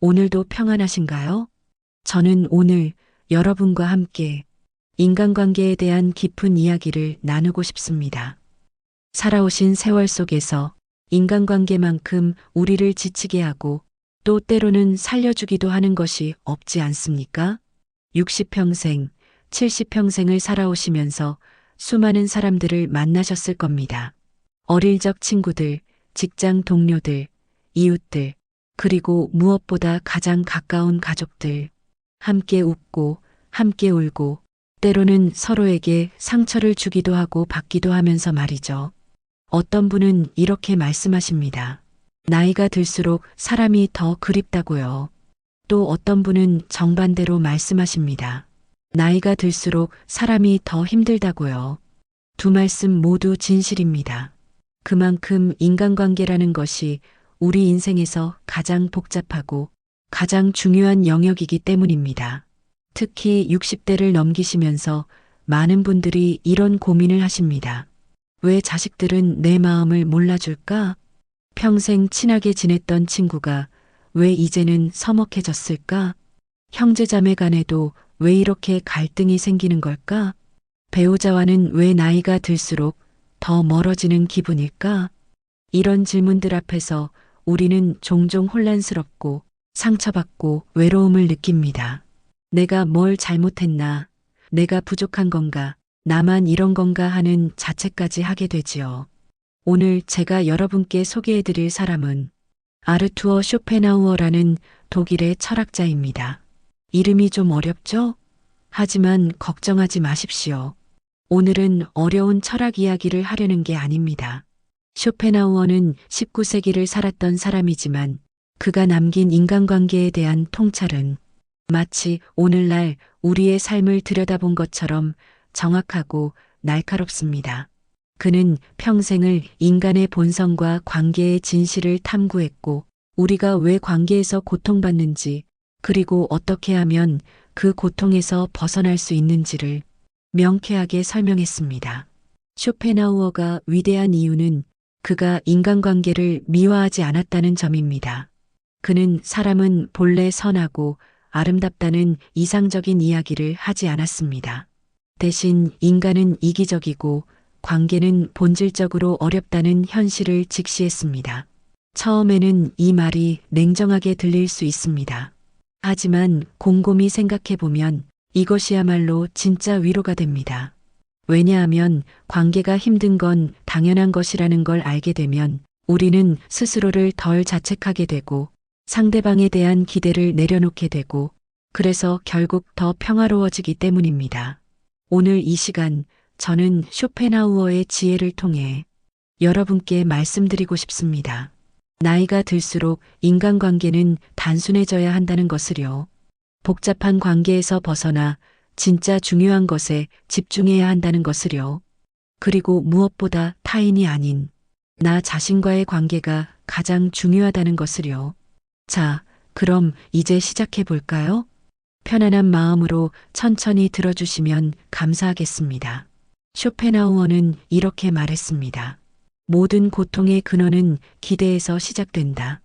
오늘도 평안하신가요? 저는 오늘 여러분과 함께 인간관계에 대한 깊은 이야기를 나누고 싶습니다. 살아오신 세월 속에서 인간관계만큼 우리를 지치게 하고 또 때로는 살려주기도 하는 것이 없지 않습니까? 60평생, 70평생을 살아오시면서 수많은 사람들을 만나셨을 겁니다. 어릴 적 친구들, 직장 동료들, 이웃들, 그리고 무엇보다 가장 가까운 가족들, 함께 웃고, 함께 울고, 때로는 서로에게 상처를 주기도 하고 받기도 하면서 말이죠. 어떤 분은 이렇게 말씀하십니다. 나이가 들수록 사람이 더 그립다고요. 또 어떤 분은 정반대로 말씀하십니다. 나이가 들수록 사람이 더 힘들다고요. 두 말씀 모두 진실입니다. 그만큼 인간관계라는 것이 우리 인생에서 가장 복잡하고 가장 중요한 영역이기 때문입니다. 특히 60대를 넘기시면서 많은 분들이 이런 고민을 하십니다. 왜 자식들은 내 마음을 몰라줄까? 평생 친하게 지냈던 친구가 왜 이제는 서먹해졌을까? 형제자매 간에도 왜 이렇게 갈등이 생기는 걸까? 배우자와는 왜 나이가 들수록 더 멀어지는 기분일까? 이런 질문들 앞에서 우리는 종종 혼란스럽고 상처받고 외로움을 느낍니다. 내가 뭘 잘못했나? 내가 부족한 건가? 나만 이런 건가 하는 자책까지 하게 되지요. 오늘 제가 여러분께 소개해드릴 사람은 아르투어 쇼펜하우어라는 독일의 철학자입니다. 이름이 좀 어렵죠? 하지만 걱정하지 마십시오. 오늘은 어려운 철학 이야기를 하려는 게 아닙니다. 쇼펜하우어는 19세기를 살았던 사람이지만 그가 남긴 인간관계에 대한 통찰은 마치 오늘날 우리의 삶을 들여다본 것처럼 정확하고 날카롭습니다. 그는 평생을 인간의 본성과 관계의 진실을 탐구했고 우리가 왜 관계에서 고통받는지 그리고 어떻게 하면 그 고통에서 벗어날 수 있는지를 명쾌하게 설명했습니다. 쇼펜하우어가 위대한 이유는 그가 인간관계를 미화하지 않았다는 점입니다. 그는 사람은 본래 선하고 아름답다는 이상적인 이야기를 하지 않았습니다. 대신 인간은 이기적이고 관계는 본질적으로 어렵다는 현실을 직시했습니다. 처음에는 이 말이 냉정하게 들릴 수 있습니다. 하지만 곰곰이 생각해보면 이것이야말로 진짜 위로가 됩니다. 왜냐하면 관계가 힘든 건 당연한 것이라는 걸 알게 되면 우리는 스스로를 덜 자책하게 되고 상대방에 대한 기대를 내려놓게 되고 그래서 결국 더 평화로워지기 때문입니다. 오늘 이 시간 저는 쇼펜하우어의 지혜를 통해 여러분께 말씀드리고 싶습니다. 나이가 들수록 인간관계는 단순해져야 한다는 것을요. 복잡한 관계에서 벗어나 진짜 중요한 것에 집중해야 한다는 것을요. 그리고 무엇보다 타인이 아닌 나 자신과의 관계가 가장 중요하다는 것을요. 자, 그럼 이제 시작해 볼까요? 편안한 마음으로 천천히 들어주시면 감사하겠습니다. 쇼펜하우어는 이렇게 말했습니다. 모든 고통의 근원은 기대에서 시작된다.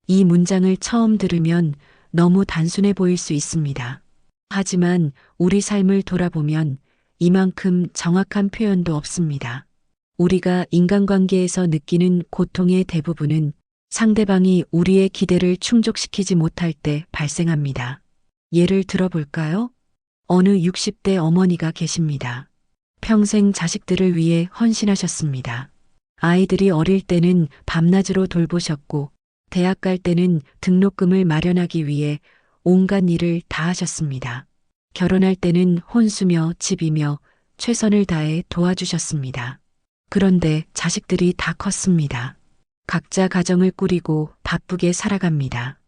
이 문장을 처음 들으면 너무 단순해 보일 수 있습니다. 하지만 우리 삶을 돌아보면 이만큼 정확한 표현도 없습니다. 우리가 인간관계에서 느끼는 고통의 대부분은 상대방이 우리의 기대를 충족시키지 못할 때 발생합니다. 예를 들어볼까요? 어느 60대 어머니가 계십니다. 평생 자식들을 위해 헌신하셨습니다. 아이들이 어릴 때는 밤낮으로 돌보셨고 대학 갈 때는 등록금을 마련하기 위해 온갖 일을 다 하셨습니다. 결혼할 때는 혼수며 집이며 최선을 다해 도와주셨습니다. 그런데 자식들이 다 컸습니다. 각자 가정을 꾸리고 바쁘게 살아갑니다.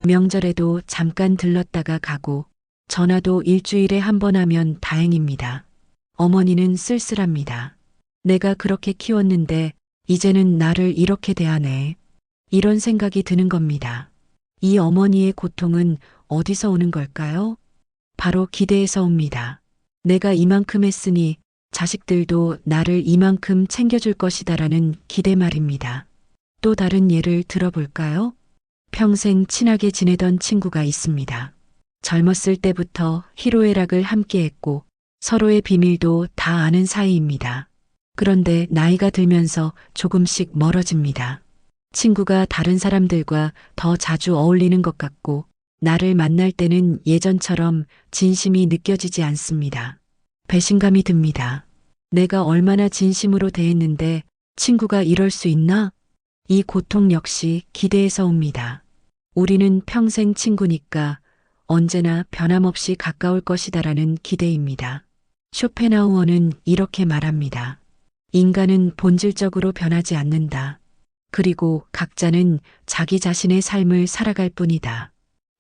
명절에도 잠깐 들렀다가 가고 전화도 일주일에 한 번 하면 다행입니다. 어머니는 쓸쓸합니다. 내가 그렇게 키웠는데 이제는 나를 이렇게 대하네. 이런 생각이 드는 겁니다. 이 어머니의 고통은 어디서 오는 걸까요? 바로 기대에서 옵니다. 내가 이만큼 했으니 자식들도 나를 이만큼 챙겨줄 것이다라는 기대 말입니다. 또 다른 예를 들어볼까요? 평생 친하게 지내던 친구가 있습니다. 젊었을 때부터 희로애락을 함께했고 서로의 비밀도 다 아는 사이입니다. 그런데 나이가 들면서 조금씩 멀어집니다. 친구가 다른 사람들과 더 자주 어울리는 것 같고 나를 만날 때는 예전처럼 진심이 느껴지지 않습니다. 배신감이 듭니다. 내가 얼마나 진심으로 대했는데 친구가 이럴 수 있나? 이 고통 역시 기대에서 옵니다. 우리는 평생 친구니까 언제나 변함없이 가까울 것이다라는 기대입니다. 쇼펜하우어는 이렇게 말합니다. 인간은 본질적으로 변하지 않는다. 그리고 각자는 자기 자신의 삶을 살아갈 뿐이다.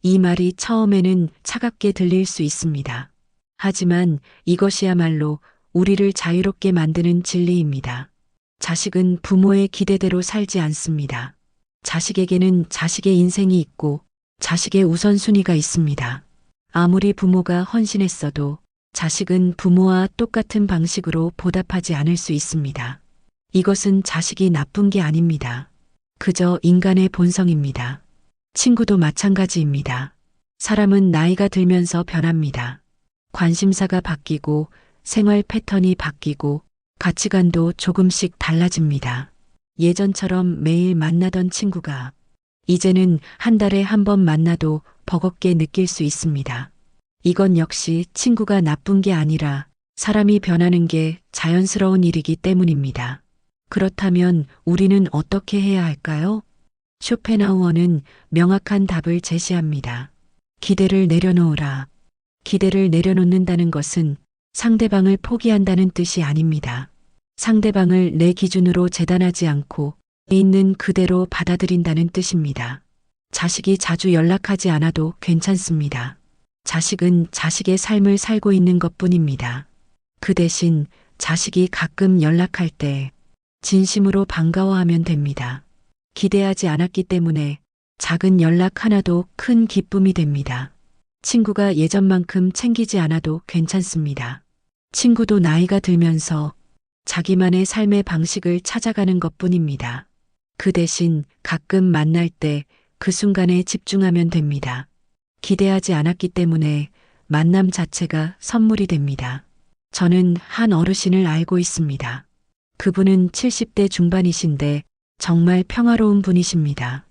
이 말이 처음에는 차갑게 들릴 수 있습니다. 하지만 이것이야말로 우리를 자유롭게 만드는 진리입니다. 자식은 부모의 기대대로 살지 않습니다. 자식에게는 자식의 인생이 있고 자식의 우선순위가 있습니다. 아무리 부모가 헌신했어도 자식은 부모와 똑같은 방식으로 보답하지 않을 수 있습니다. 이것은 자식이 나쁜 게 아닙니다. 그저 인간의 본성입니다. 친구도 마찬가지입니다. 사람은 나이가 들면서 변합니다. 관심사가 바뀌고 생활 패턴이 바뀌고 가치관도 조금씩 달라집니다. 예전처럼 매일 만나던 친구가 이제는 한 달에 한 번 만나도 버겁게 느낄 수 있습니다. 이건 역시 친구가 나쁜 게 아니라 사람이 변하는 게 자연스러운 일이기 때문입니다. 그렇다면 우리는 어떻게 해야 할까요? 쇼펜하우어는 명확한 답을 제시합니다. 기대를 내려놓으라. 기대를 내려놓는다는 것은 상대방을 포기한다는 뜻이 아닙니다. 상대방을 내 기준으로 재단하지 않고 있는 그대로 받아들인다는 뜻입니다. 자식이 자주 연락하지 않아도 괜찮습니다. 자식은 자식의 삶을 살고 있는 것뿐입니다. 그 대신 자식이 가끔 연락할 때 진심으로 반가워하면 됩니다. 기대하지 않았기 때문에 작은 연락 하나도 큰 기쁨이 됩니다. 친구가 예전만큼 챙기지 않아도 괜찮습니다. 친구도 나이가 들면서 자기만의 삶의 방식을 찾아가는 것뿐입니다. 그 대신 가끔 만날 때 그 순간에 집중하면 됩니다. 기대하지 않았기 때문에 만남 자체가 선물이 됩니다. 저는 한 어르신을 알고 있습니다. 그분은 70대 중반이신데 정말 평화로운 분이십니다.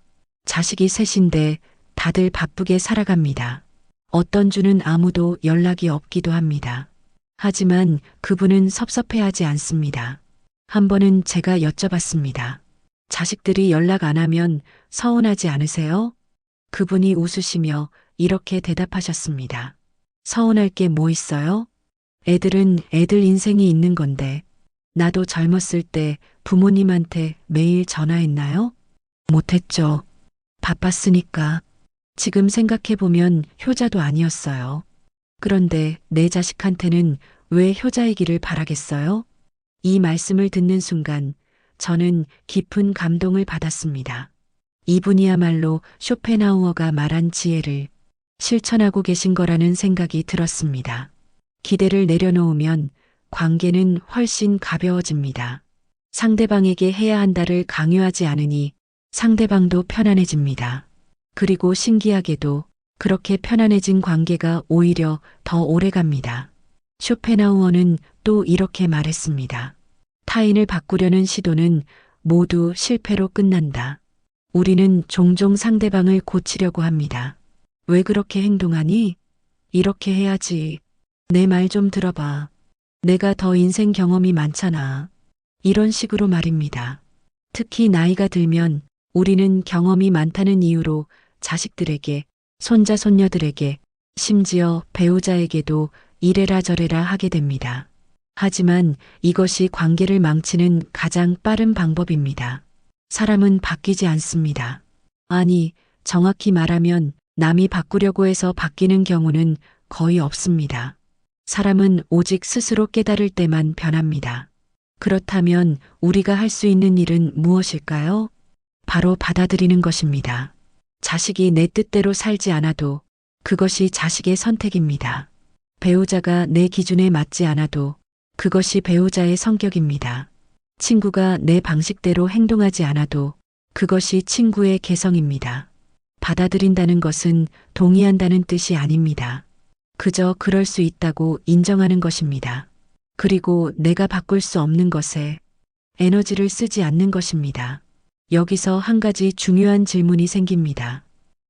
자식이 셋인데 다들 바쁘게 살아갑니다. 어떤 주는 아무도 연락이 없기도 합니다. 하지만 그분은 섭섭해하지 않습니다. 한 번은 제가 여쭤봤습니다. 자식들이 연락 안 하면 서운하지 않으세요? 그분이 웃으시며 이렇게 대답하셨습니다. 서운할 게 뭐 있어요? 애들은 애들 인생이 있는 건데 나도 젊었을 때 부모님한테 매일 전화했나요? 못했죠. 바빴으니까. 지금 생각해보면 효자도 아니었어요. 그런데 내 자식한테는 왜 효자이기를 바라겠어요? 이 말씀을 듣는 순간 저는 깊은 감동을 받았습니다. 이분이야말로 쇼펜하우어가 말한 지혜를 실천하고 계신 거라는 생각이 들었습니다. 기대를 내려놓으면 관계는 훨씬 가벼워집니다. 상대방에게 해야 한다를 강요하지 않으니 상대방도 편안해집니다. 그리고 신기하게도 그렇게 편안해진 관계가 오히려 더 오래갑니다. 쇼펜하우어는 또 이렇게 말했습니다. 타인을 바꾸려는 시도는 모두 실패로 끝난다. 우리는 종종 상대방을 고치려고 합니다. 왜 그렇게 행동하니? 이렇게 해야지. 내 말 좀 들어봐. 내가 더 인생 경험이 많잖아. 이런 식으로 말입니다. 특히 나이가 들면 우리는 경험이 많다는 이유로 자식들에게, 손자, 손녀들에게, 심지어 배우자에게도 이래라 저래라 하게 됩니다. 하지만 이것이 관계를 망치는 가장 빠른 방법입니다. 사람은 바뀌지 않습니다. 아니, 정확히 말하면 남이 바꾸려고 해서 바뀌는 경우는 거의 없습니다. 사람은 오직 스스로 깨달을 때만 변합니다. 그렇다면 우리가 할 수 있는 일은 무엇일까요? 바로 받아들이는 것입니다. 자식이 내 뜻대로 살지 않아도 그것이 자식의 선택입니다. 배우자가 내 기준에 맞지 않아도 그것이 배우자의 성격입니다. 친구가 내 방식대로 행동하지 않아도 그것이 친구의 개성입니다. 받아들인다는 것은 동의한다는 뜻이 아닙니다. 그저 그럴 수 있다고 인정하는 것입니다. 그리고 내가 바꿀 수 없는 것에 에너지를 쓰지 않는 것입니다. 여기서 한 가지 중요한 질문이 생깁니다.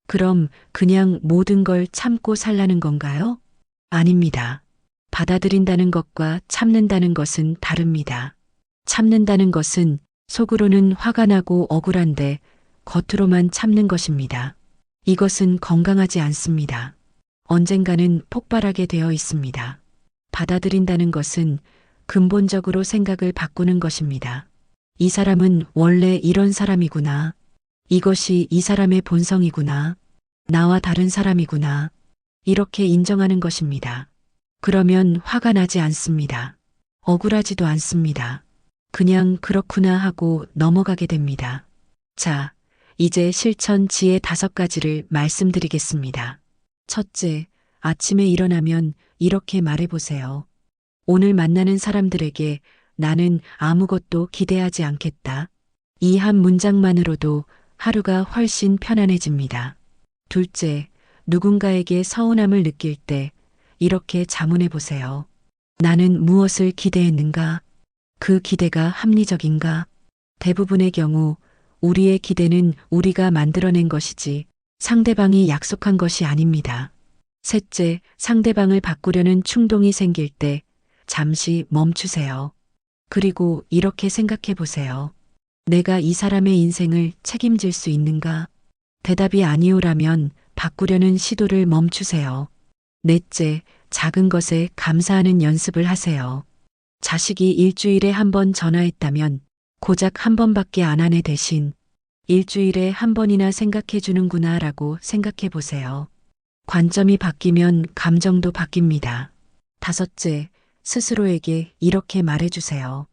그럼 그냥 모든 걸 참고 살라는 건가요? 아닙니다. 받아들인다는 것과 참는다는 것은 다릅니다. 참는다는 것은 속으로는 화가 나고 억울한데 겉으로만 참는 것입니다. 이것은 건강하지 않습니다. 언젠가는 폭발하게 되어 있습니다. 받아들인다는 것은 근본적으로 생각을 바꾸는 것입니다. 이 사람은 원래 이런 사람이구나. 이것이 이 사람의 본성이구나. 나와 다른 사람이구나. 이렇게 인정하는 것입니다. 그러면 화가 나지 않습니다. 억울하지도 않습니다. 그냥 그렇구나 하고 넘어가게 됩니다. 자, 이제 실천 지혜 5가지를 말씀드리겠습니다. 첫째, 아침에 일어나면 이렇게 말해보세요. 오늘 만나는 사람들에게 나는 아무것도 기대하지 않겠다. 이 한 문장만으로도 하루가 훨씬 편안해집니다. 둘째, 누군가에게 서운함을 느낄 때 이렇게 자문해 보세요. 나는 무엇을 기대했는가? 그 기대가 합리적인가? 대부분의 경우 우리의 기대는 우리가 만들어낸 것이지 상대방이 약속한 것이 아닙니다. 셋째, 상대방을 바꾸려는 충동이 생길 때 잠시 멈추세요. 그리고 이렇게 생각해 보세요. 내가 이 사람의 인생을 책임질 수 있는가? 대답이 아니오라면 바꾸려는 시도를 멈추세요. 넷째, 작은 것에 감사하는 연습을 하세요. 자식이 일주일에 한 번 전화했다면 고작 한 번밖에 안 하네 대신 일주일에 한 번이나 생각해 주는구나 라고 생각해 보세요. 관점이 바뀌면 감정도 바뀝니다. 다섯째, 스스로에게 이렇게 말해 주세요.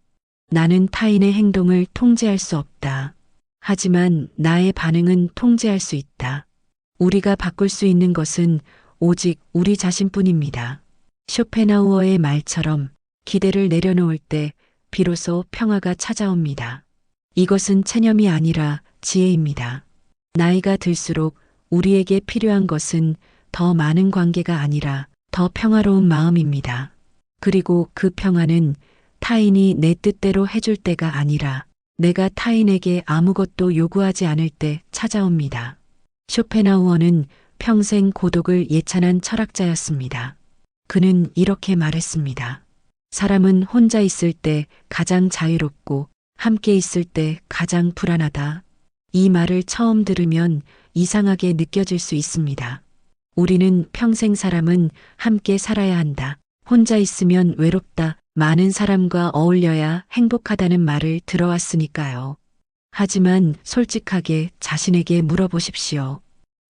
나는 타인의 행동을 통제할 수 없다. 하지만 나의 반응은 통제할 수 있다. 우리가 바꿀 수 있는 것은 오직 우리 자신뿐입니다. 쇼펜하우어의 말처럼 기대를 내려놓을 때 비로소 평화가 찾아옵니다. 이것은 체념이 아니라 지혜입니다. 나이가 들수록 우리에게 필요한 것은 더 많은 관계가 아니라 더 평화로운 마음입니다. 그리고 그 평화는 타인이 내 뜻대로 해줄 때가 아니라 내가 타인에게 아무것도 요구하지 않을 때 찾아옵니다. 쇼펜하우어는 평생 고독을 예찬한 철학자였습니다. 그는 이렇게 말했습니다. 사람은 혼자 있을 때 가장 자유롭고 함께 있을 때 가장 불안하다. 이 말을 처음 들으면 이상하게 느껴질 수 있습니다. 우리는 평생 사람은 함께 살아야 한다. 혼자 있으면 외롭다. 많은 사람과 어울려야 행복하다는 말을 들어왔으니까요. 하지만 솔직하게 자신에게 물어보십시오.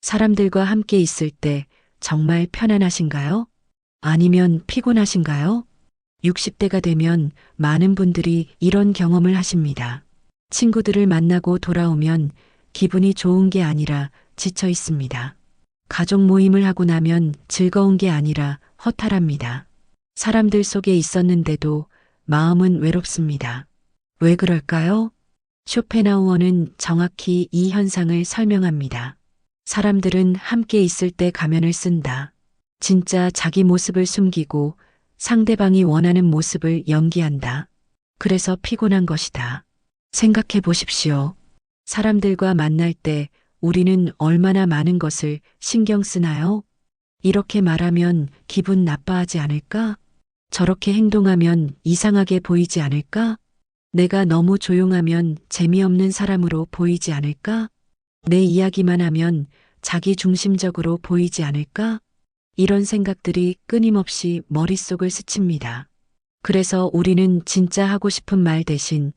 사람들과 함께 있을 때 정말 편안하신가요? 아니면 피곤하신가요? 60대가 되면 많은 분들이 이런 경험을 하십니다. 친구들을 만나고 돌아오면 기분이 좋은 게 아니라 지쳐 있습니다. 가족 모임을 하고 나면 즐거운 게 아니라 허탈합니다. 사람들 속에 있었는데도 마음은 외롭습니다. 왜 그럴까요? 쇼펜하우어는 정확히 이 현상을 설명합니다. 사람들은 함께 있을 때 가면을 쓴다. 진짜 자기 모습을 숨기고 상대방이 원하는 모습을 연기한다. 그래서 피곤한 것이다. 생각해 보십시오. 사람들과 만날 때 우리는 얼마나 많은 것을 신경 쓰나요? 이렇게 말하면 기분 나빠하지 않을까? 저렇게 행동하면 이상하게 보이지 않을까? 내가 너무 조용하면 재미없는 사람으로 보이지 않을까? 내 이야기만 하면 자기 중심적으로 보이지 않을까? 이런 생각들이 끊임없이 머릿속을 스칩니다. 그래서 우리는 진짜 하고 싶은 말 대신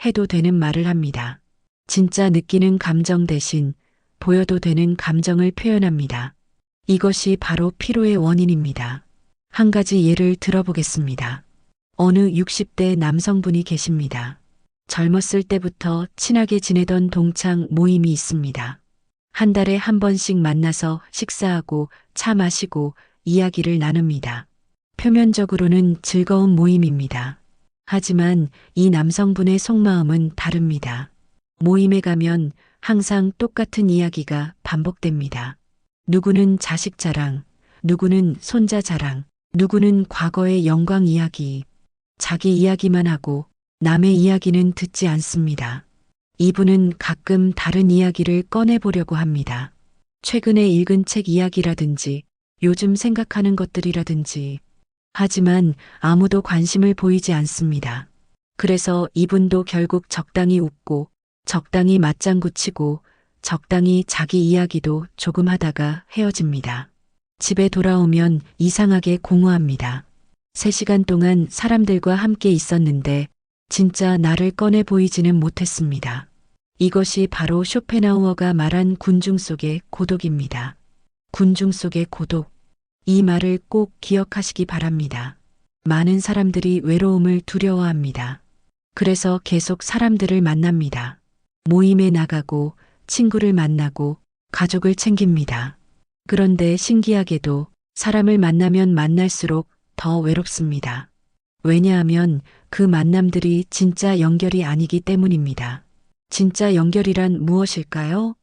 해도 되는 말을 합니다. 진짜 느끼는 감정 대신 보여도 되는 감정을 표현합니다. 이것이 바로 피로의 원인입니다. 한 가지 예를 들어보겠습니다. 어느 60대 남성분이 계십니다. 젊었을 때부터 친하게 지내던 동창 모임이 있습니다. 한 달에 한 번씩 만나서 식사하고 차 마시고 이야기를 나눕니다. 표면적으로는 즐거운 모임입니다. 하지만 이 남성분의 속마음은 다릅니다. 모임에 가면 항상 똑같은 이야기가 반복됩니다. 누구는 자식 자랑, 누구는 손자 자랑, 누구는 과거의 영광 이야기. 자기 이야기만 하고 남의 이야기는 듣지 않습니다. 이분은 가끔 다른 이야기를 꺼내보려고 합니다. 최근에 읽은 책 이야기라든지 요즘 생각하는 것들이라든지. 하지만 아무도 관심을 보이지 않습니다. 그래서 이분도 결국 적당히 웃고 적당히 맞장구 치고 적당히 자기 이야기도 조금 하다가 헤어집니다. 집에 돌아오면 이상하게 공허합니다. 3시간 동안 사람들과 함께 있었는데 진짜 나를 꺼내 보이지는 못했습니다. 이것이 바로 쇼펜하우어가 말한 군중 속의 고독입니다. 군중 속의 고독. 이 말을 꼭 기억하시기 바랍니다. 많은 사람들이 외로움을 두려워합니다. 그래서 계속 사람들을 만납니다. 모임에 나가고 친구를 만나고 가족을 챙깁니다. 그런데 신기하게도 사람을 만나면 만날수록 더 외롭습니다. 왜냐하면 그 만남들이 진짜 연결이 아니기 때문입니다. 진짜 연결이란 무엇일까요?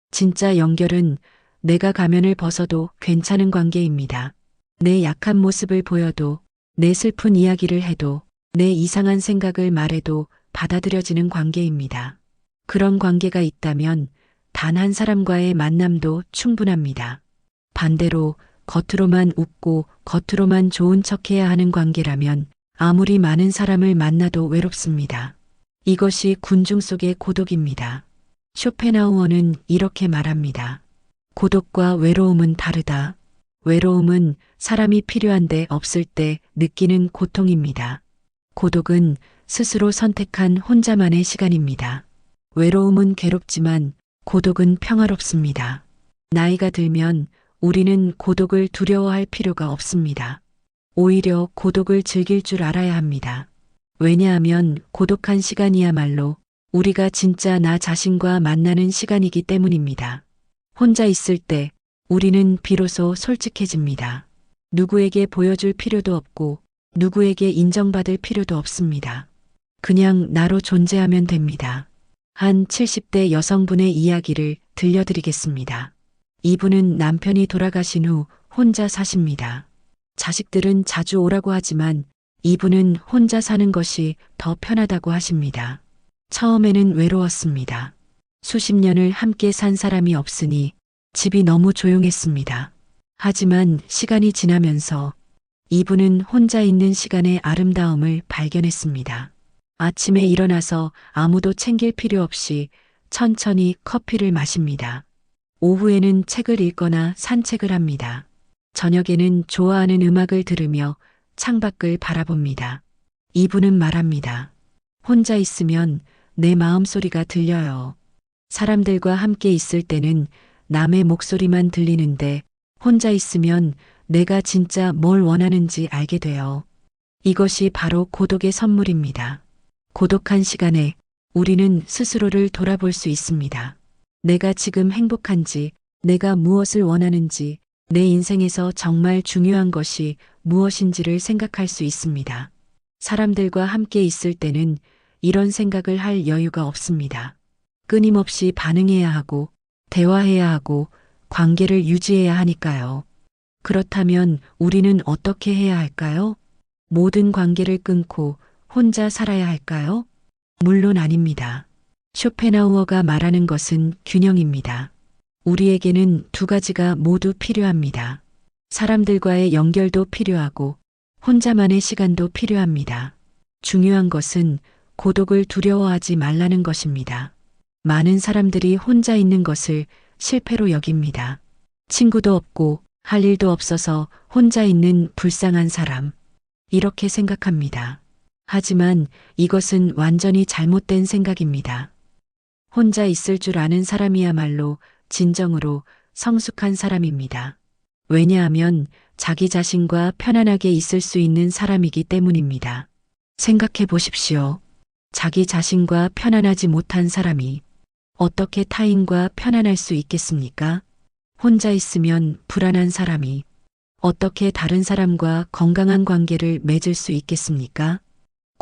진짜 연결은 내가 가면을 벗어도 괜찮은 관계입니다. 내 약한 모습을 보여도, 내 슬픈 이야기를 해도, 내 이상한 생각을 말해도 받아들여지는 관계입니다. 그런 관계가 있다면 단 한 사람과의 만남도 충분합니다. 반대로 겉으로만 웃고 겉으로만 좋은 척해야 하는 관계라면 아무리 많은 사람을 만나도 외롭습니다. 이것이 군중 속의 고독입니다. 쇼펜하우어는 이렇게 말합니다. 고독과 외로움은 다르다. 외로움은 사람이 필요한데 없을 때 느끼는 고통입니다. 고독은 스스로 선택한 혼자만의 시간입니다. 외로움은 괴롭지만 고독은 평화롭습니다. 나이가 들면 우리는 고독을 두려워할 필요가 없습니다. 오히려 고독을 즐길 줄 알아야 합니다. 왜냐하면 고독한 시간이야말로 우리가 진짜 나 자신과 만나는 시간이기 때문입니다. 혼자 있을 때 우리는 비로소 솔직해집니다. 누구에게 보여줄 필요도 없고 누구에게 인정받을 필요도 없습니다. 그냥 나로 존재하면 됩니다. 한 70대 여성분의 이야기를 들려드리겠습니다. 이분은 남편이 돌아가신 후 혼자 사십니다. 자식들은 자주 오라고 하지만 이분은 혼자 사는 것이 더 편하다고 하십니다. 처음에는 외로웠습니다. 수십 년을 함께 산 사람이 없으니 집이 너무 조용했습니다. 하지만 시간이 지나면서 이분은 혼자 있는 시간의 아름다움을 발견했습니다. 아침에 일어나서 아무도 챙길 필요 없이 천천히 커피를 마십니다. 오후에는 책을 읽거나 산책을 합니다. 저녁에는 좋아하는 음악을 들으며 창밖을 바라봅니다. 이분은 말합니다. 혼자 있으면 내 마음소리가 들려요. 사람들과 함께 있을 때는 남의 목소리만 들리는데 혼자 있으면 내가 진짜 뭘 원하는지 알게 돼요. 이것이 바로 고독의 선물입니다. 고독한 시간에 우리는 스스로를 돌아볼 수 있습니다. 내가 지금 행복한지, 내가 무엇을 원하는지, 내 인생에서 정말 중요한 것이 무엇인지를 생각할 수 있습니다. 사람들과 함께 있을 때는 이런 생각을 할 여유가 없습니다. 끊임없이 반응해야 하고, 대화해야 하고, 관계를 유지해야 하니까요. 그렇다면 우리는 어떻게 해야 할까요? 모든 관계를 끊고 혼자 살아야 할까요? 물론 아닙니다. 쇼펜하우어가 말하는 것은 균형입니다. 우리에게는 두 가지가 모두 필요합니다. 사람들과의 연결도 필요하고 혼자만의 시간도 필요합니다. 중요한 것은 고독을 두려워하지 말라는 것입니다. 많은 사람들이 혼자 있는 것을 실패로 여깁니다. 친구도 없고 할 일도 없어서 혼자 있는 불쌍한 사람. 이렇게 생각합니다. 하지만 이것은 완전히 잘못된 생각입니다. 혼자 있을 줄 아는 사람이야말로 진정으로 성숙한 사람입니다. 왜냐하면 자기 자신과 편안하게 있을 수 있는 사람이기 때문입니다. 생각해 보십시오. 자기 자신과 편안하지 못한 사람이 어떻게 타인과 편안할 수 있겠습니까? 혼자 있으면 불안한 사람이 어떻게 다른 사람과 건강한 관계를 맺을 수 있겠습니까?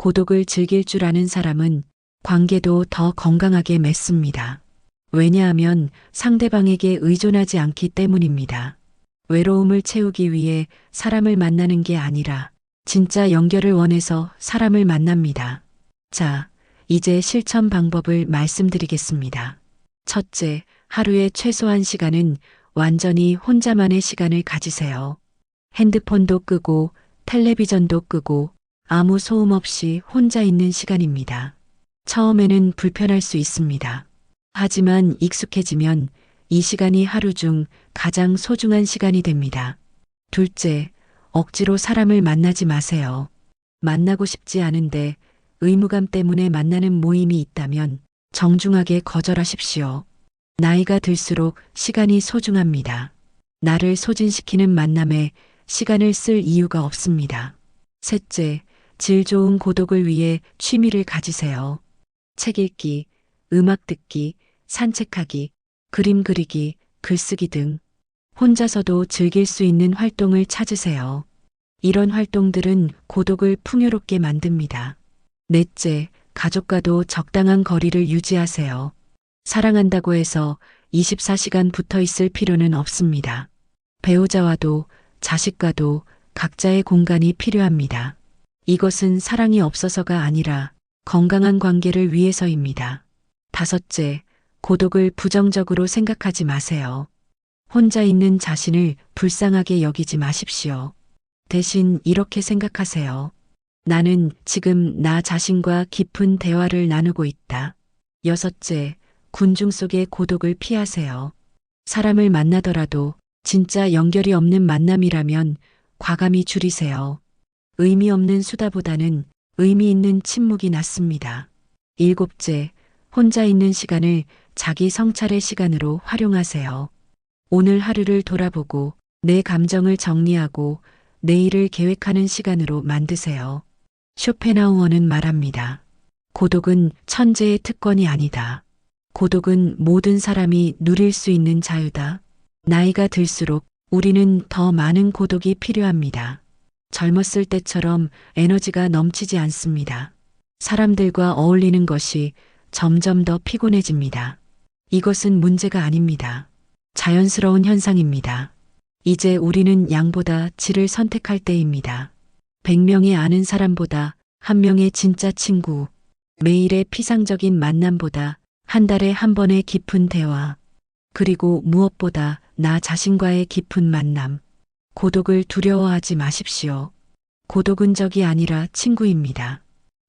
고독을 즐길 줄 아는 사람은 관계도 더 건강하게 맺습니다. 왜냐하면 상대방에게 의존하지 않기 때문입니다. 외로움을 채우기 위해 사람을 만나는 게 아니라 진짜 연결을 원해서 사람을 만납니다. 자, 이제 실천 방법을 말씀드리겠습니다. 첫째, 하루에 최소한 시간은 완전히 혼자만의 시간을 가지세요. 핸드폰도 끄고 텔레비전도 끄고 아무 소음 없이 혼자 있는 시간입니다. 처음에는 불편할 수 있습니다. 하지만 익숙해지면 이 시간이 하루 중 가장 소중한 시간이 됩니다. 둘째, 억지로 사람을 만나지 마세요. 만나고 싶지 않은데 의무감 때문에 만나는 모임이 있다면 정중하게 거절하십시오. 나이가 들수록 시간이 소중합니다. 나를 소진시키는 만남에 시간을 쓸 이유가 없습니다. 셋째, 질 좋은 고독을 위해 취미를 가지세요. 책 읽기, 음악 듣기, 산책하기, 그림 그리기, 글쓰기 등 혼자서도 즐길 수 있는 활동을 찾으세요. 이런 활동들은 고독을 풍요롭게 만듭니다. 넷째, 가족과도 적당한 거리를 유지하세요. 사랑한다고 해서 24시간 붙어 있을 필요는 없습니다. 배우자와도 자식과도 각자의 공간이 필요합니다. 이것은 사랑이 없어서가 아니라 건강한 관계를 위해서입니다. 다섯째, 고독을 부정적으로 생각하지 마세요. 혼자 있는 자신을 불쌍하게 여기지 마십시오. 대신 이렇게 생각하세요. 나는 지금 나 자신과 깊은 대화를 나누고 있다. 여섯째, 군중 속의 고독을 피하세요. 사람을 만나더라도 진짜 연결이 없는 만남이라면 과감히 줄이세요. 의미 없는 수다보다는 의미 있는 침묵이 낫습니다. 일곱째, 혼자 있는 시간을 자기 성찰의 시간으로 활용하세요. 오늘 하루를 돌아보고 내 감정을 정리하고 내일을 계획하는 시간으로 만드세요. 쇼펜하우어는 말합니다. 고독은 천재의 특권이 아니다. 고독은 모든 사람이 누릴 수 있는 자유다. 나이가 들수록 우리는 더 많은 고독이 필요합니다. 젊었을 때처럼 에너지가 넘치지 않습니다. 사람들과 어울리는 것이 점점 더 피곤해집니다. 이것은 문제가 아닙니다. 자연스러운 현상입니다. 이제 우리는 양보다 질을 선택할 때입니다. 100명의 아는 사람보다 1명의 진짜 친구, 매일의 피상적인 만남보다 한 달에 한 번의 깊은 대화, 그리고 무엇보다 나 자신과의 깊은 만남. 고독을 두려워하지 마십시오. 고독은 적이 아니라 친구입니다.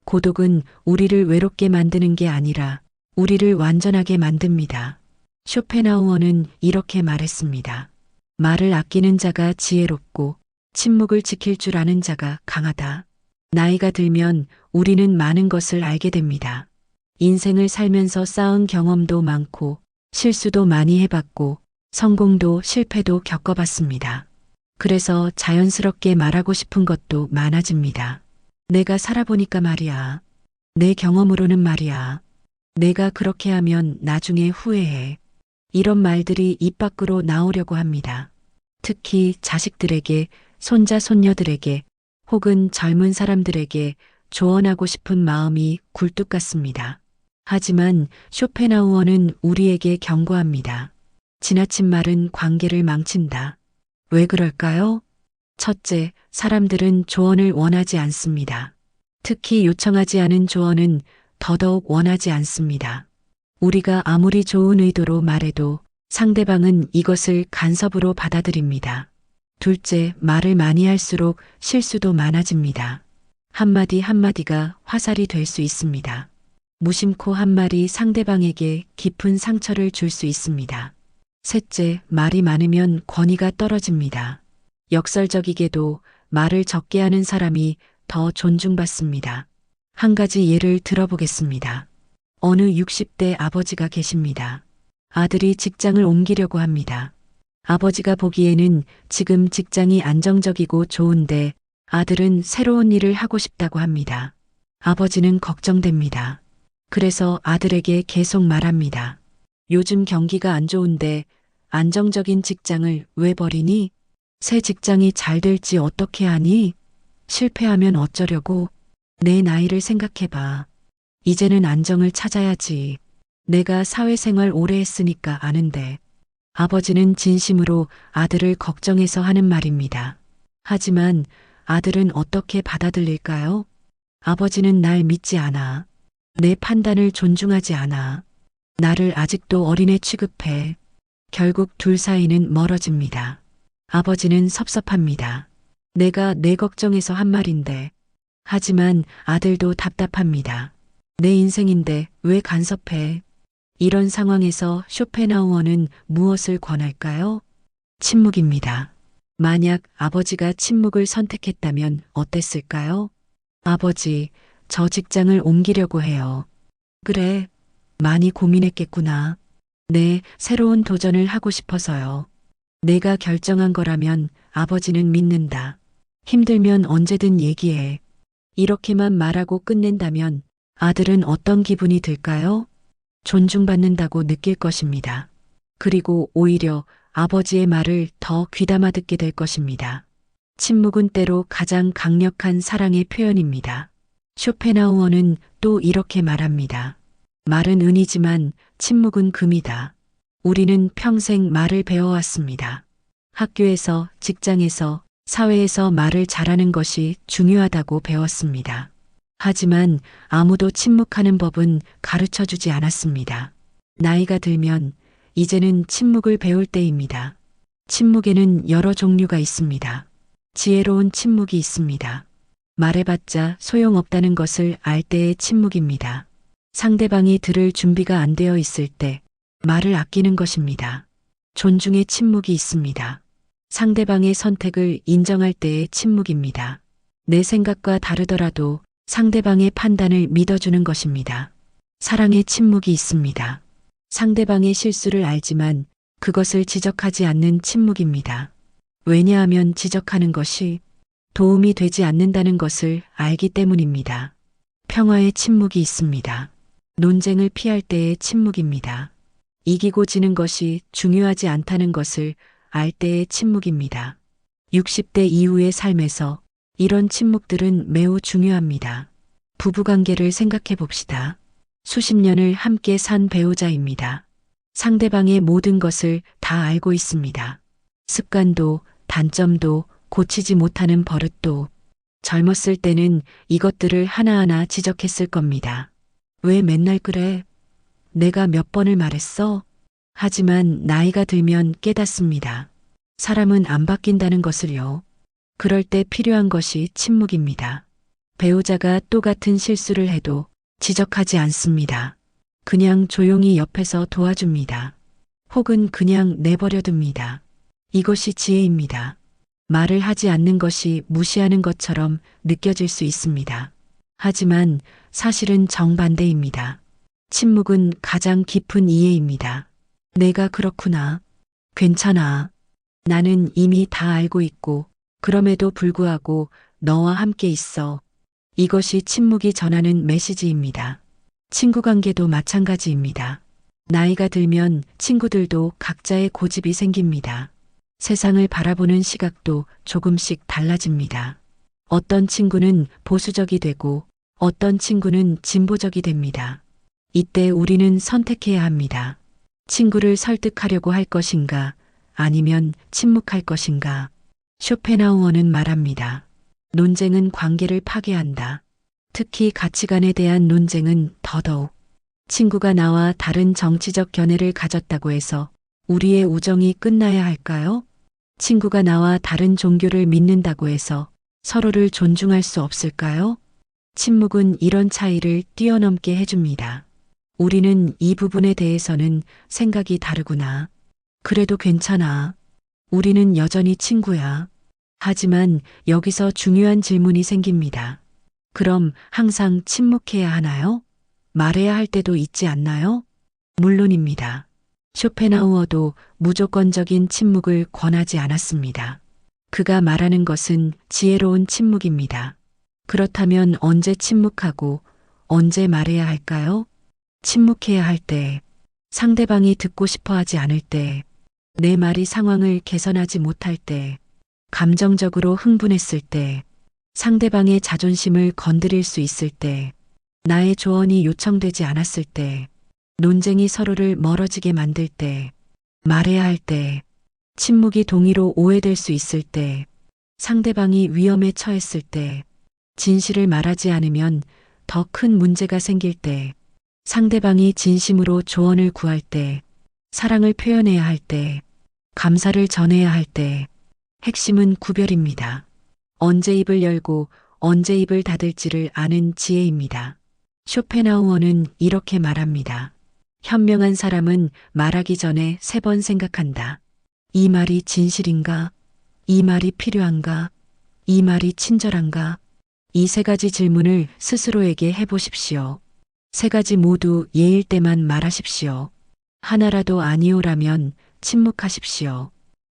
고독은 우리를 외롭게 만드는 게 아니라 우리를 완전하게 만듭니다. 쇼펜하우어는 이렇게 말했습니다. 말을 아끼는 자가 지혜롭고 침묵을 지킬 줄 아는 자가 강하다. 나이가 들면 우리는 많은 것을 알게 됩니다. 인생을 살면서 쌓은 경험도 많고 실수도 많이 해봤고 성공도 실패도 겪어봤습니다. 그래서 자연스럽게 말하고 싶은 것도 많아집니다. 내가 살아보니까 말이야. 내 경험으로는 말이야. 내가 그렇게 하면 나중에 후회해. 이런 말들이 입 밖으로 나오려고 합니다. 특히 자식들에게, 손자, 손녀들에게 혹은 젊은 사람들에게 조언하고 싶은 마음이 굴뚝 같습니다. 하지만 쇼펜하우어는 우리에게 경고합니다. 지나친 말은 관계를 망친다. 왜 그럴까요? 첫째, 사람들은 조언을 원하지 않습니다. 특히 요청하지 않은 조언은 더더욱 원하지 않습니다. 우리가 아무리 좋은 의도로 말해도 상대방은 이것을 간섭으로 받아들입니다. 둘째, 말을 많이 할수록 실수도 많아집니다. 한마디 한마디가 화살이 될 수 있습니다. 무심코 한 말이 상대방에게 깊은 상처를 줄 수 있습니다. 셋째, 말이 많으면 권위가 떨어집니다. 역설적이게도 말을 적게 하는 사람이 더 존중받습니다. 한 가지 예를 들어보겠습니다. 어느 60대 아버지가 계십니다. 아들이 직장을 옮기려고 합니다. 아버지가 보기에는 지금 직장이 안정적이고 좋은데 아들은 새로운 일을 하고 싶다고 합니다. 아버지는 걱정됩니다. 그래서 아들에게 계속 말합니다. 요즘 경기가 안 좋은데 안정적인 직장을 왜 버리니? 새 직장이 잘 될지 어떻게 하니? 실패하면 어쩌려고? 내 나이를 생각해봐. 이제는 안정을 찾아야지. 내가 사회생활 오래 했으니까 아는데. 아버지는 진심으로 아들을 걱정해서 하는 말입니다. 하지만 아들은 어떻게 받아들일까요? 아버지는 날 믿지 않아. 내 판단을 존중하지 않아. 나를 아직도 어린애 취급해. 결국 둘 사이는 멀어집니다. 아버지는 섭섭합니다. 내가 내 걱정해서 한 말인데. 하지만 아들도 답답합니다. 내 인생인데 왜 간섭해? 이런 상황에서 쇼펜하우어는 무엇을 권할까요? 침묵입니다. 만약 아버지가 침묵을 선택했다면 어땠을까요? 아버지, 저 직장을 옮기려고 해요. 그래, 많이 고민했겠구나. 네, 새로운 도전을 하고 싶어서요. 내가 결정한 거라면 아버지는 믿는다. 힘들면 언제든 얘기해. 이렇게만 말하고 끝낸다면 아들은 어떤 기분이 들까요? 존중받는다고 느낄 것입니다. 그리고 오히려 아버지의 말을 더 귀담아 듣게 될 것입니다. 침묵은 때로 가장 강력한 사랑의 표현입니다. 쇼펜하우어는 또 이렇게 말합니다. 말은 은이지만 침묵은 금이다. 우리는 평생 말을 배워왔습니다. 학교에서, 직장에서, 사회에서 말을 잘하는 것이 중요하다고 배웠습니다. 하지만 아무도 침묵하는 법은 가르쳐 주지 않았습니다. 나이가 들면 이제는 침묵을 배울 때입니다. 침묵에는 여러 종류가 있습니다. 지혜로운 침묵이 있습니다. 말해봤자 소용없다는 것을 알 때의 침묵입니다. 상대방이 들을 준비가 안 되어 있을 때 말을 아끼는 것입니다. 존중의 침묵이 있습니다. 상대방의 선택을 인정할 때의 침묵입니다. 내 생각과 다르더라도 상대방의 판단을 믿어주는 것입니다. 사랑의 침묵이 있습니다. 상대방의 실수를 알지만 그것을 지적하지 않는 침묵입니다. 왜냐하면 지적하는 것이 도움이 되지 않는다는 것을 알기 때문입니다. 평화의 침묵이 있습니다. 논쟁을 피할 때의 침묵입니다. 이기고 지는 것이 중요하지 않다는 것을 알 때의 침묵입니다. 60대 이후의 삶에서 이런 침묵들은 매우 중요합니다. 부부관계를 생각해 봅시다. 수십 년을 함께 산 배우자입니다. 상대방의 모든 것을 다 알고 있습니다. 습관도, 단점도, 고치지 못하는 버릇도. 젊었을 때는 이것들을 하나하나 지적했을 겁니다. 왜 맨날 그래? 내가 몇 번을 말했어? 하지만 나이가 들면 깨닫습니다. 사람은 안 바뀐다는 것을요. 그럴 때 필요한 것이 침묵입니다. 배우자가 똑같은 실수를 해도 지적하지 않습니다. 그냥 조용히 옆에서 도와줍니다. 혹은 그냥 내버려둡니다. 이것이 지혜입니다. 말을 하지 않는 것이 무시하는 것처럼 느껴질 수 있습니다. 하지만 사실은 정반대입니다. 침묵은 가장 깊은 이해입니다. 내가 그렇구나. 괜찮아. 나는 이미 다 알고 있고 그럼에도 불구하고 너와 함께 있어. 이것이 침묵이 전하는 메시지입니다. 친구 관계도 마찬가지입니다. 나이가 들면 친구들도 각자의 고집이 생깁니다. 세상을 바라보는 시각도 조금씩 달라집니다. 어떤 친구는 보수적이 되고 어떤 친구는 진보적이 됩니다. 이때 우리는 선택해야 합니다. 친구를 설득하려고 할 것인가 아니면 침묵할 것인가. 쇼펜하우어는 말합니다. 논쟁은 관계를 파괴한다. 특히 가치관에 대한 논쟁은 더더욱. 친구가 나와 다른 정치적 견해를 가졌다고 해서 우리의 우정이 끝나야 할까요? 친구가 나와 다른 종교를 믿는다고 해서 서로를 존중할 수 없을까요? 침묵은 이런 차이를 뛰어넘게 해줍니다. 우리는 이 부분에 대해서는 생각이 다르구나. 그래도 괜찮아. 우리는 여전히 친구야. 하지만 여기서 중요한 질문이 생깁니다. 그럼 항상 침묵해야 하나요? 말해야 할 때도 있지 않나요? 물론입니다. 쇼펜하우어도 무조건적인 침묵을 권하지 않았습니다. 그가 말하는 것은 지혜로운 침묵입니다. 그렇다면 언제 침묵하고 언제 말해야 할까요? 침묵해야 할 때, 상대방이 듣고 싶어 하지 않을 때, 내 말이 상황을 개선하지 못할 때, 감정적으로 흥분했을 때, 상대방의 자존심을 건드릴 수 있을 때, 나의 조언이 요청되지 않았을 때, 논쟁이 서로를 멀어지게 만들 때, 말해야 할 때, 침묵이 동의로 오해될 수 있을 때, 상대방이 위험에 처했을 때, 진실을 말하지 않으면 더 큰 문제가 생길 때, 상대방이 진심으로 조언을 구할 때, 사랑을 표현해야 할 때, 감사를 전해야 할 때, 핵심은 구별입니다. 언제 입을 열고 언제 입을 닫을지를 아는 지혜입니다. 쇼펜하우어는 이렇게 말합니다. 현명한 사람은 말하기 전에 3번 생각한다. 이 말이 진실인가? 이 말이 필요한가? 이 말이 친절한가? 이 3가지 질문을 스스로에게 해보십시오. 3가지 모두 예일 때만 말하십시오. 하나라도 아니오라면 침묵하십시오.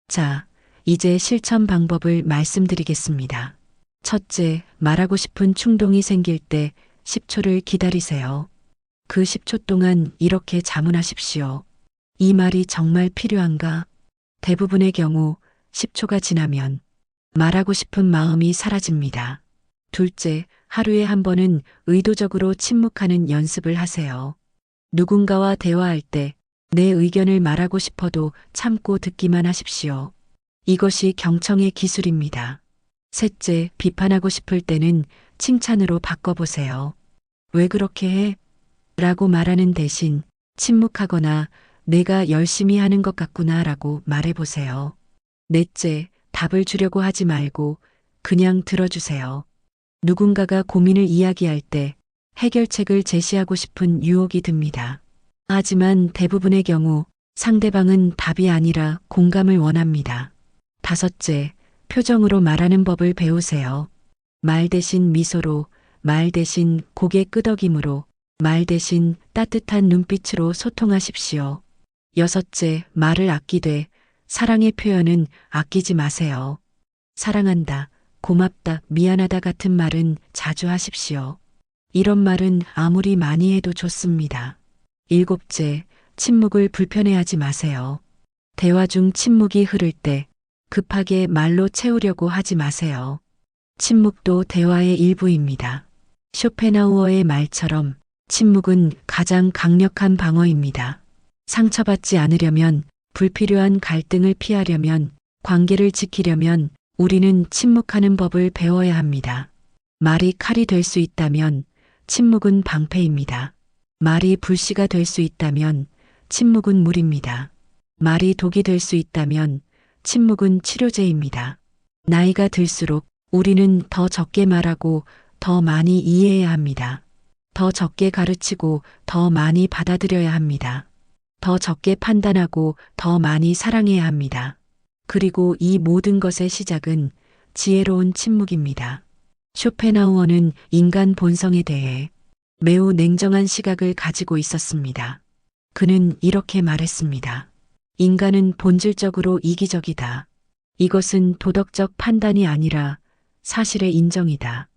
자, 이제 실천 방법을 말씀드리겠습니다. 첫째, 말하고 싶은 충동이 생길 때 10초를 기다리세요. 그 10초 동안 이렇게 자문하십시오. 이 말이 정말 필요한가? 대부분의 경우 10초가 지나면 말하고 싶은 마음이 사라집니다. 둘째, 하루에 한 번은 의도적으로 침묵하는 연습을 하세요. 누군가와 대화할 때 내 의견을 말하고 싶어도 참고 듣기만 하십시오. 이것이 경청의 기술입니다. 셋째, 비판하고 싶을 때는 칭찬으로 바꿔보세요. 왜 그렇게 해? 라고 말하는 대신 침묵하거나 내가 열심히 하는 것 같구나 라고 말해보세요. 넷째, 답을 주려고 하지 말고 그냥 들어주세요. 누군가가 고민을 이야기할 때 해결책을 제시하고 싶은 유혹이 듭니다. 하지만 대부분의 경우 상대방은 답이 아니라 공감을 원합니다. 다섯째, 표정으로 말하는 법을 배우세요. 말 대신 미소로, 말 대신 고개 끄덕임으로, 말 대신 따뜻한 눈빛으로 소통하십시오. 여섯째, 말을 아끼되 사랑의 표현은 아끼지 마세요. 사랑한다, 고맙다, 미안하다 같은 말은 자주 하십시오. 이런 말은 아무리 많이 해도 좋습니다. 일곱째, 침묵을 불편해하지 마세요. 대화 중 침묵이 흐를 때 급하게 말로 채우려고 하지 마세요. 침묵도 대화의 일부입니다. 쇼펜하우어의 말처럼 침묵은 가장 강력한 방어입니다. 상처받지 않으려면, 불필요한 갈등을 피하려면, 관계를 지키려면 우리는 침묵하는 법을 배워야 합니다. 말이 칼이 될 수 있다면 침묵은 방패입니다. 말이 불씨가 될 수 있다면 침묵은 물입니다. 말이 독이 될 수 있다면 침묵은 치료제입니다. 나이가 들수록 우리는 더 적게 말하고 더 많이 이해해야 합니다. 더 적게 가르치고 더 많이 받아들여야 합니다. 더 적게 판단하고 더 많이 사랑해야 합니다. 그리고 이 모든 것의 시작은 지혜로운 침묵입니다. 쇼펜하우어는 인간 본성에 대해 매우 냉정한 시각을 가지고 있었습니다. 그는 이렇게 말했습니다. 인간은 본질적으로 이기적이다. 이것은 도덕적 판단이 아니라 사실의 인정이다.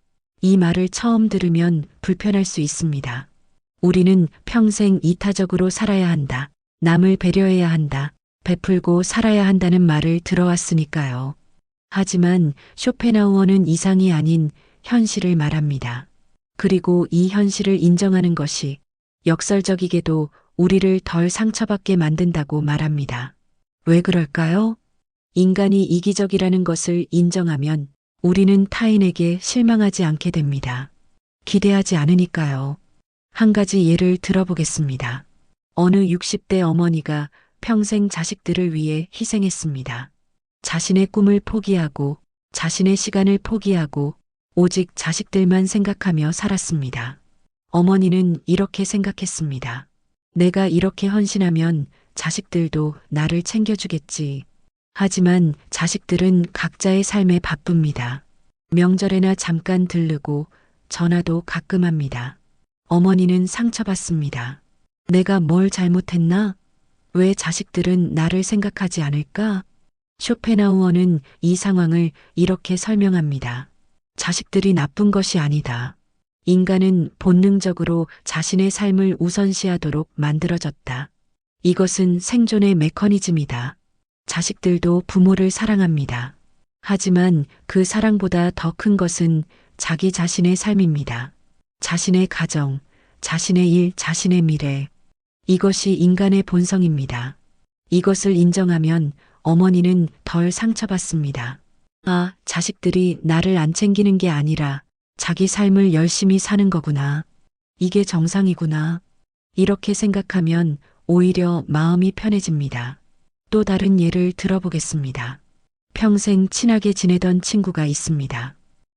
이 말을 처음 들으면 불편할 수 있습니다. 우리는 평생 이타적으로 살아야 한다. 남을 배려해야 한다. 베풀고 살아야 한다는 말을 들어왔으니까요. 하지만 쇼펜하우어는 이상이 아닌 현실을 말합니다. 그리고 이 현실을 인정하는 것이 역설적이게도 우리를 덜 상처받게 만든다고 말합니다. 왜 그럴까요? 인간이 이기적이라는 것을 인정하면 우리는 타인에게 실망하지 않게 됩니다. 기대하지 않으니까요. 한 가지 예를 들어보겠습니다. 어느 60대 어머니가 평생 자식들을 위해 희생했습니다. 자신의 꿈을 포기하고 자신의 시간을 포기하고 오직 자식들만 생각하며 살았습니다. 어머니는 이렇게 생각했습니다. 내가 이렇게 헌신하면 자식들도 나를 챙겨주겠지. 하지만 자식들은 각자의 삶에 바쁩니다. 명절에나 잠깐 들르고 전화도 가끔 합니다. 어머니는 상처받습니다. 내가 뭘 잘못했나? 왜 자식들은 나를 생각하지 않을까? 쇼펜하우어는 이 상황을 이렇게 설명합니다. 자식들이 나쁜 것이 아니다. 인간은 본능적으로 자신의 삶을 우선시하도록 만들어졌다. 이것은 생존의 메커니즘이다. 자식들도 부모를 사랑합니다. 하지만 그 사랑보다 더 큰 것은 자기 자신의 삶입니다. 자신의 가정, 자신의 일, 자신의 미래. 이것이 인간의 본성입니다. 이것을 인정하면 어머니는 덜 상처받습니다. 아, 자식들이 나를 안 챙기는 게 아니라 자기 삶을 열심히 사는 거구나. 이게 정상이구나. 이렇게 생각하면 오히려 마음이 편해집니다. 또 다른 예를 들어보겠습니다. 평생 친하게 지내던 친구가 있습니다.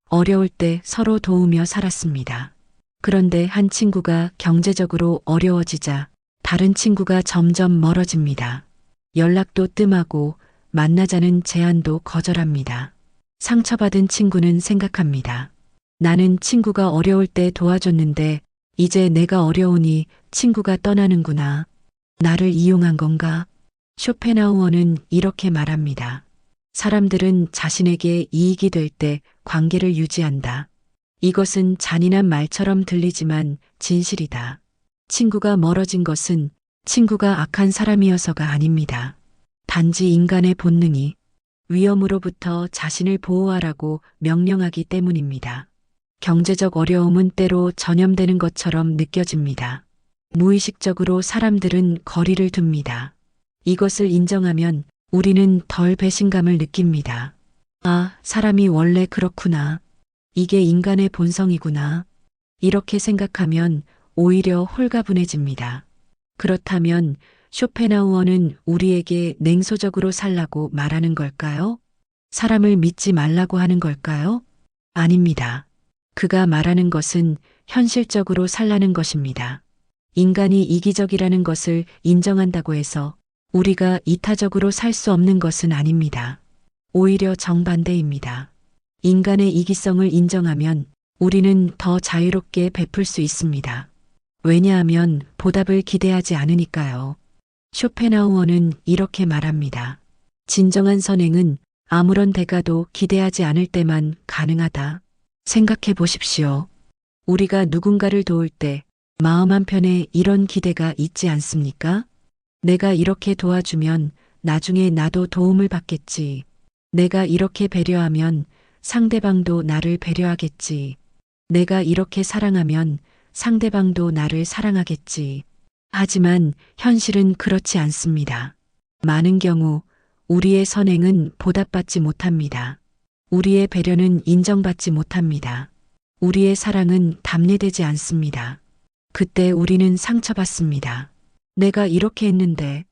어려울 때 서로 도우며 살았습니다. 그런데 한 친구가 경제적으로 어려워지자 다른 친구가 점점 멀어집니다. 연락도 뜸하고 만나자는 제안도 거절합니다. 상처받은 친구는 생각합니다. 나는 친구가 어려울 때 도와줬는데 이제 내가 어려우니 친구가 떠나는구나. 나를 이용한 건가? 쇼펜하우어는 이렇게 말합니다. 사람들은 자신에게 이익이 될 때 관계를 유지한다. 이것은 잔인한 말처럼 들리지만 진실이다. 친구가 멀어진 것은 친구가 악한 사람이어서가 아닙니다. 단지 인간의 본능이 위험으로부터 자신을 보호하라고 명령하기 때문입니다. 경제적 어려움은 때로 전염되는 것처럼 느껴집니다. 무의식적으로 사람들은 거리를 둡니다. 이것을 인정하면 우리는 덜 배신감을 느낍니다. 아, 사람이 원래 그렇구나. 이게 인간의 본성이구나. 이렇게 생각하면 오히려 홀가분해집니다. 그렇다면 쇼펜하우어는 우리에게 냉소적으로 살라고 말하는 걸까요? 사람을 믿지 말라고 하는 걸까요? 아닙니다. 그가 말하는 것은 현실적으로 살라는 것입니다. 인간이 이기적이라는 것을 인정한다고 해서 우리가 이타적으로 살 수 없는 것은 아닙니다. 오히려 정반대입니다. 인간의 이기성을 인정하면 우리는 더 자유롭게 베풀 수 있습니다. 왜냐하면 보답을 기대하지 않으니까요. 쇼펜하우어는 이렇게 말합니다. 진정한 선행은 아무런 대가도 기대하지 않을 때만 가능하다. 생각해 보십시오. 우리가 누군가를 도울 때 마음 한편에 이런 기대가 있지 않습니까? 내가 이렇게 도와주면 나중에 나도 도움을 받겠지. 내가 이렇게 배려하면 상대방도 나를 배려하겠지. 내가 이렇게 사랑하면 상대방도 나를 사랑하겠지. 하지만 현실은 그렇지 않습니다. 많은 경우 우리의 선행은 보답받지 못합니다. 우리의 배려는 인정받지 못합니다. 우리의 사랑은 답례되지 않습니다. 그때 우리는 상처받습니다. 내가 이렇게 했는데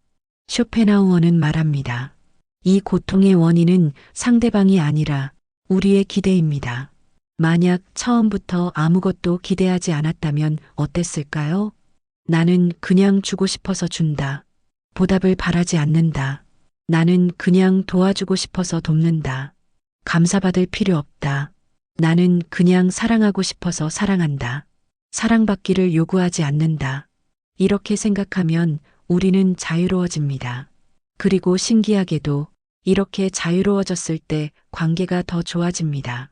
쇼펜하우어는 말합니다. 이 고통의 원인은 상대방이 아니라 우리의 기대입니다. 만약 처음부터 아무것도 기대하지 않았다면 어땠을까요? 나는 그냥 주고 싶어서 준다. 보답을 바라지 않는다. 나는 그냥 도와주고 싶어서 돕는다. 감사받을 필요 없다. 나는 그냥 사랑하고 싶어서 사랑한다. 사랑받기를 요구하지 않는다. 이렇게 생각하면 우리는 자유로워집니다. 그리고 신기하게도 이렇게 자유로워졌을 때 관계가 더 좋아집니다.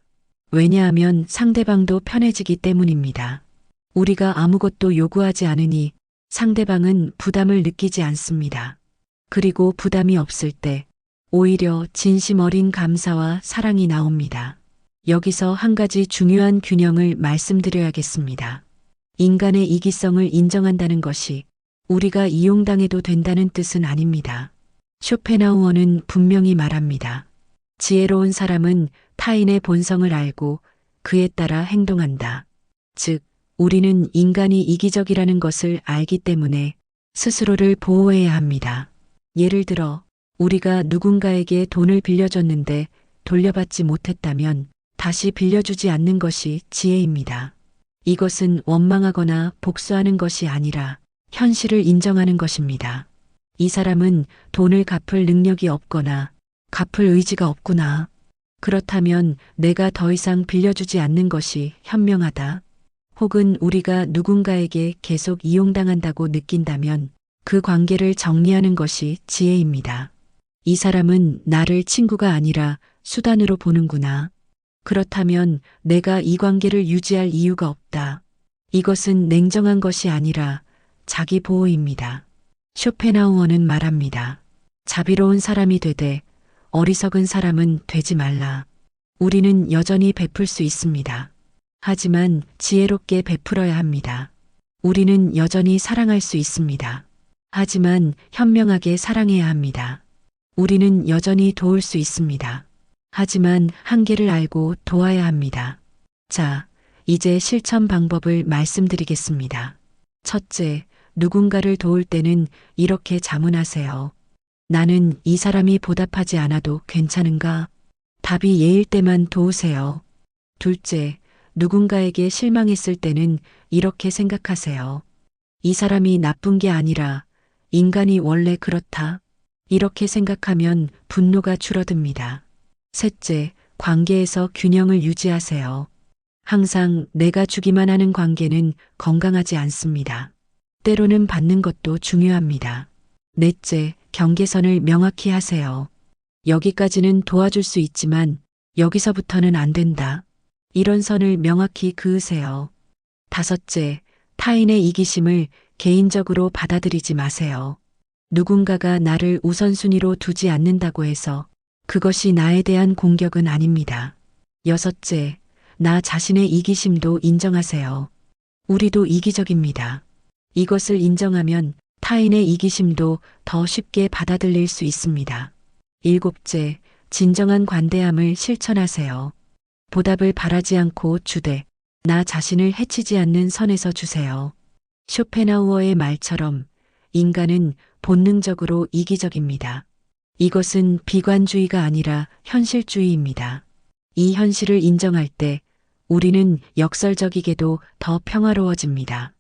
왜냐하면 상대방도 편해지기 때문입니다. 우리가 아무것도 요구하지 않으니 상대방은 부담을 느끼지 않습니다. 그리고 부담이 없을 때 오히려 진심 어린 감사와 사랑이 나옵니다. 여기서 한 가지 중요한 균형을 말씀드려야겠습니다. 인간의 이기성을 인정한다는 것이 우리가 이용당해도 된다는 뜻은 아닙니다. 쇼펜하우어는 분명히 말합니다. 지혜로운 사람은 타인의 본성을 알고 그에 따라 행동한다. 즉, 우리는 인간이 이기적이라는 것을 알기 때문에 스스로를 보호해야 합니다. 예를 들어, 우리가 누군가에게 돈을 빌려줬는데 돌려받지 못했다면 다시 빌려주지 않는 것이 지혜입니다. 이것은 원망하거나 복수하는 것이 아니라 현실을 인정하는 것입니다. 이 사람은 돈을 갚을 능력이 없거나 갚을 의지가 없구나. 그렇다면 내가 더 이상 빌려주지 않는 것이 현명하다. 혹은 우리가 누군가에게 계속 이용당한다고 느낀다면 그 관계를 정리하는 것이 지혜입니다. 이 사람은 나를 친구가 아니라 수단으로 보는구나. 그렇다면 내가 이 관계를 유지할 이유가 없다. 이것은 냉정한 것이 아니라 자기 보호입니다. 쇼펜하우어는 말합니다. 자비로운 사람이 되되 어리석은 사람은 되지 말라. 우리는 여전히 베풀 수 있습니다. 하지만 지혜롭게 베풀어야 합니다. 우리는 여전히 사랑할 수 있습니다. 하지만 현명하게 사랑해야 합니다. 우리는 여전히 도울 수 있습니다. 하지만 한계를 알고 도와야 합니다. 자, 이제 실천 방법을 말씀드리겠습니다. 첫째, 누군가를 도울 때는 이렇게 자문하세요. 나는 이 사람이 보답하지 않아도 괜찮은가? 답이 예일 때만 도우세요. 둘째, 누군가에게 실망했을 때는 이렇게 생각하세요. 이 사람이 나쁜 게 아니라 인간이 원래 그렇다. 이렇게 생각하면 분노가 줄어듭니다. 셋째, 관계에서 균형을 유지하세요. 항상 내가 주기만 하는 관계는 건강하지 않습니다. 때로는 받는 것도 중요합니다. 넷째, 경계선을 명확히 하세요. 여기까지는 도와줄 수 있지만 여기서부터는 안 된다. 이런 선을 명확히 그으세요. 다섯째, 타인의 이기심을 개인적으로 받아들이지 마세요. 누군가가 나를 우선순위로 두지 않는다고 해서 그것이 나에 대한 공격은 아닙니다. 여섯째, 나 자신의 이기심도 인정하세요. 우리도 이기적입니다. 이것을 인정하면 타인의 이기심도 더 쉽게 받아들일 수 있습니다. 일곱째, 진정한 관대함을 실천하세요. 보답을 바라지 않고 주되 나 자신을 해치지 않는 선에서 주세요. 쇼펜하우어의 말처럼 인간은 본능적으로 이기적입니다. 이것은 비관주의가 아니라 현실주의입니다. 이 현실을 인정할 때 우리는 역설적이게도 더 평화로워집니다.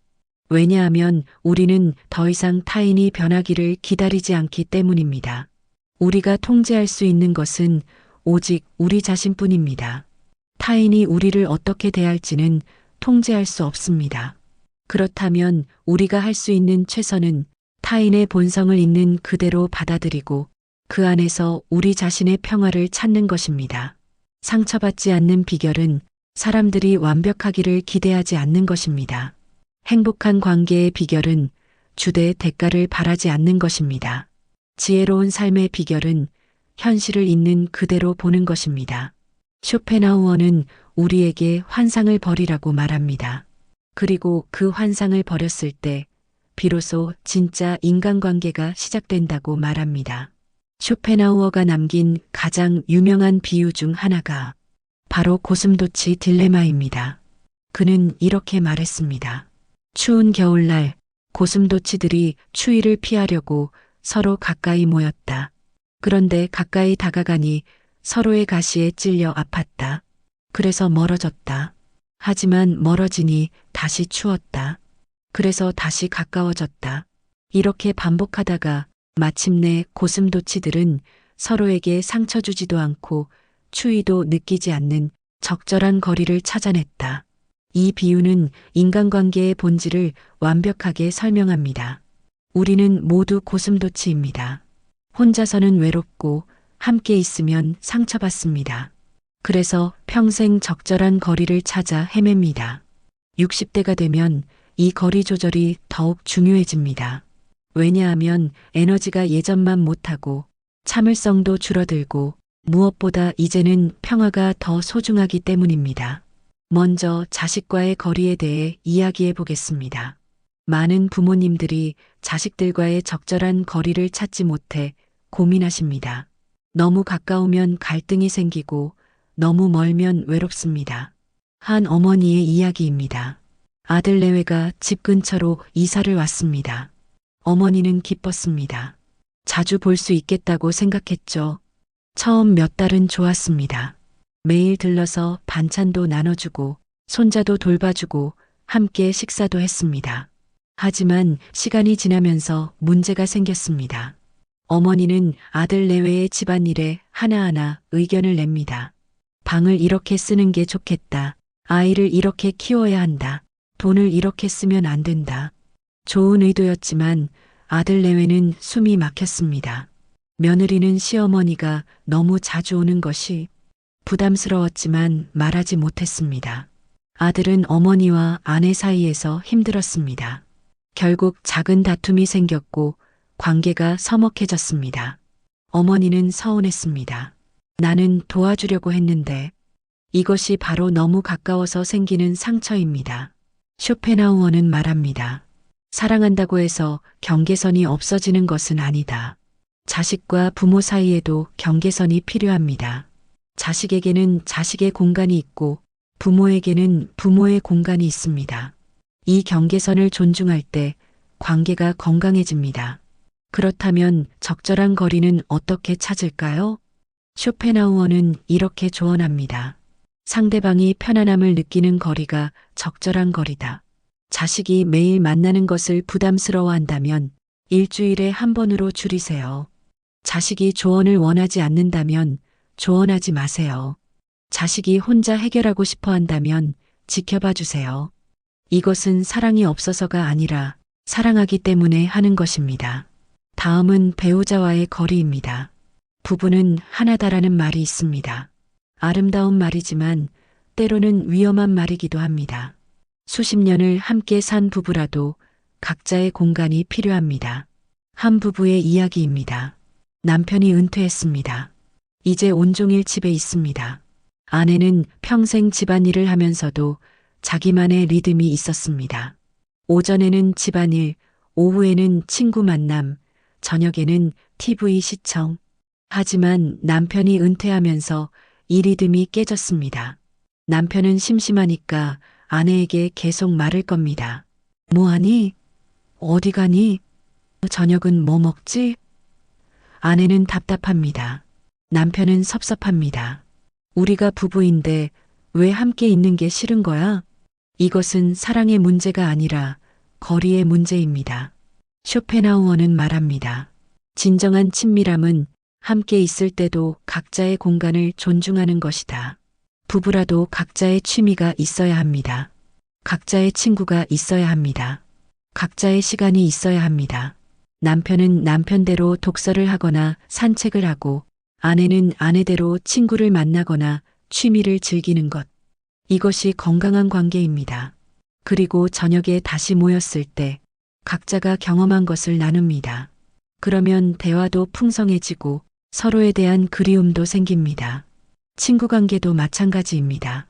왜냐하면 우리는 더 이상 타인이 변하기를 기다리지 않기 때문입니다. 우리가 통제할 수 있는 것은 오직 우리 자신뿐입니다. 타인이 우리를 어떻게 대할지는 통제할 수 없습니다. 그렇다면 우리가 할 수 있는 최선은 타인의 본성을 있는 그대로 받아들이고 그 안에서 우리 자신의 평화를 찾는 것입니다. 상처받지 않는 비결은 사람들이 완벽하기를 기대하지 않는 것입니다. 행복한 관계의 비결은 주되 대가를 바라지 않는 것입니다. 지혜로운 삶의 비결은 현실을 있는 그대로 보는 것입니다. 쇼펜하우어는 우리에게 환상을 버리라고 말합니다. 그리고 그 환상을 버렸을 때 비로소 진짜 인간관계가 시작된다고 말합니다. 쇼펜하우어가 남긴 가장 유명한 비유 중 하나가 바로 고슴도치 딜레마입니다. 그는 이렇게 말했습니다. 추운 겨울날 고슴도치들이 추위를 피하려고 서로 가까이 모였다. 그런데 가까이 다가가니 서로의 가시에 찔려 아팠다. 그래서 멀어졌다. 하지만 멀어지니 다시 추웠다. 그래서 다시 가까워졌다. 이렇게 반복하다가 마침내 고슴도치들은 서로에게 상처 주지도 않고 추위도 느끼지 않는 적절한 거리를 찾아냈다. 이 비유는 인간관계의 본질을 완벽하게 설명합니다. 우리는 모두 고슴도치입니다. 혼자서는 외롭고 함께 있으면 상처받습니다. 그래서 평생 적절한 거리를 찾아 헤맵니다. 60대가 되면 이 거리 조절이 더욱 중요해집니다. 왜냐하면 에너지가 예전만 못하고 참을성도 줄어들고 무엇보다 이제는 평화가 더 소중하기 때문입니다. 먼저 자식과의 거리에 대해 이야기해 보겠습니다. 많은 부모님들이 자식들과의 적절한 거리를 찾지 못해 고민하십니다. 너무 가까우면 갈등이 생기고 너무 멀면 외롭습니다. 한 어머니의 이야기입니다. 아들 내외가 집 근처로 이사를 왔습니다. 어머니는 기뻤습니다. 자주 볼 수 있겠다고 생각했죠. 처음 몇 달은 좋았습니다. 매일 들러서 반찬도 나눠주고 손자도 돌봐주고 함께 식사도 했습니다. 하지만 시간이 지나면서 문제가 생겼습니다. 어머니는 아들 내외의 집안일에 하나하나 의견을 냅니다. 방을 이렇게 쓰는 게 좋겠다. 아이를 이렇게 키워야 한다. 돈을 이렇게 쓰면 안 된다. 좋은 의도였지만 아들 내외는 숨이 막혔습니다. 며느리는 시어머니가 너무 자주 오는 것이 부담스러웠지만 말하지 못했습니다. 아들은 어머니와 아내 사이에서 힘들었습니다. 결국 작은 다툼이 생겼고 관계가 서먹해졌습니다. 어머니는 서운했습니다. 나는 도와주려고 했는데 이것이 바로 너무 가까워서 생기는 상처입니다. 쇼펜하우어는 말합니다. 사랑한다고 해서 경계선이 없어지는 것은 아니다. 자식과 부모 사이에도 경계선이 필요합니다. 자식에게는 자식의 공간이 있고 부모에게는 부모의 공간이 있습니다. 이 경계선을 존중할 때 관계가 건강해집니다. 그렇다면 적절한 거리는 어떻게 찾을까요? 쇼펜하우어는 이렇게 조언합니다. 상대방이 편안함을 느끼는 거리가 적절한 거리다. 자식이 매일 만나는 것을 부담스러워한다면 일주일에 한 번으로 줄이세요. 자식이 조언을 원하지 않는다면 조언하지 마세요. 자식이 혼자 해결하고 싶어 한다면 지켜봐 주세요. 이것은 사랑이 없어서가 아니라 사랑하기 때문에 하는 것입니다. 다음은 배우자와의 거리입니다. 부부는 하나다라는 말이 있습니다. 아름다운 말이지만 때로는 위험한 말이기도 합니다. 수십 년을 함께 산 부부라도 각자의 공간이 필요합니다. 한 부부의 이야기입니다. 남편이 은퇴했습니다. 이제 온종일 집에 있습니다. 아내는 평생 집안일을 하면서도 자기만의 리듬이 있었습니다. 오전에는 집안일, 오후에는 친구 만남, 저녁에는 TV 시청. 하지만 남편이 은퇴하면서 이 리듬이 깨졌습니다. 남편은 심심하니까 아내에게 계속 말을 겁니다. 뭐하니? 어디 가니? 저녁은 뭐 먹지? 아내는 답답합니다. 남편은 섭섭합니다. 우리가 부부인데 왜 함께 있는 게 싫은 거야? 이것은 사랑의 문제가 아니라 거리의 문제입니다. 쇼펜하우어는 말합니다. 진정한 친밀함은 함께 있을 때도 각자의 공간을 존중하는 것이다. 부부라도 각자의 취미가 있어야 합니다. 각자의 친구가 있어야 합니다. 각자의 시간이 있어야 합니다. 남편은 남편대로 독서를 하거나 산책을 하고 아내는 아내대로 친구를 만나거나 취미를 즐기는 것. 이것이 건강한 관계입니다. 그리고 저녁에 다시 모였을 때 각자가 경험한 것을 나눕니다. 그러면 대화도 풍성해지고 서로에 대한 그리움도 생깁니다. 친구 관계도 마찬가지입니다.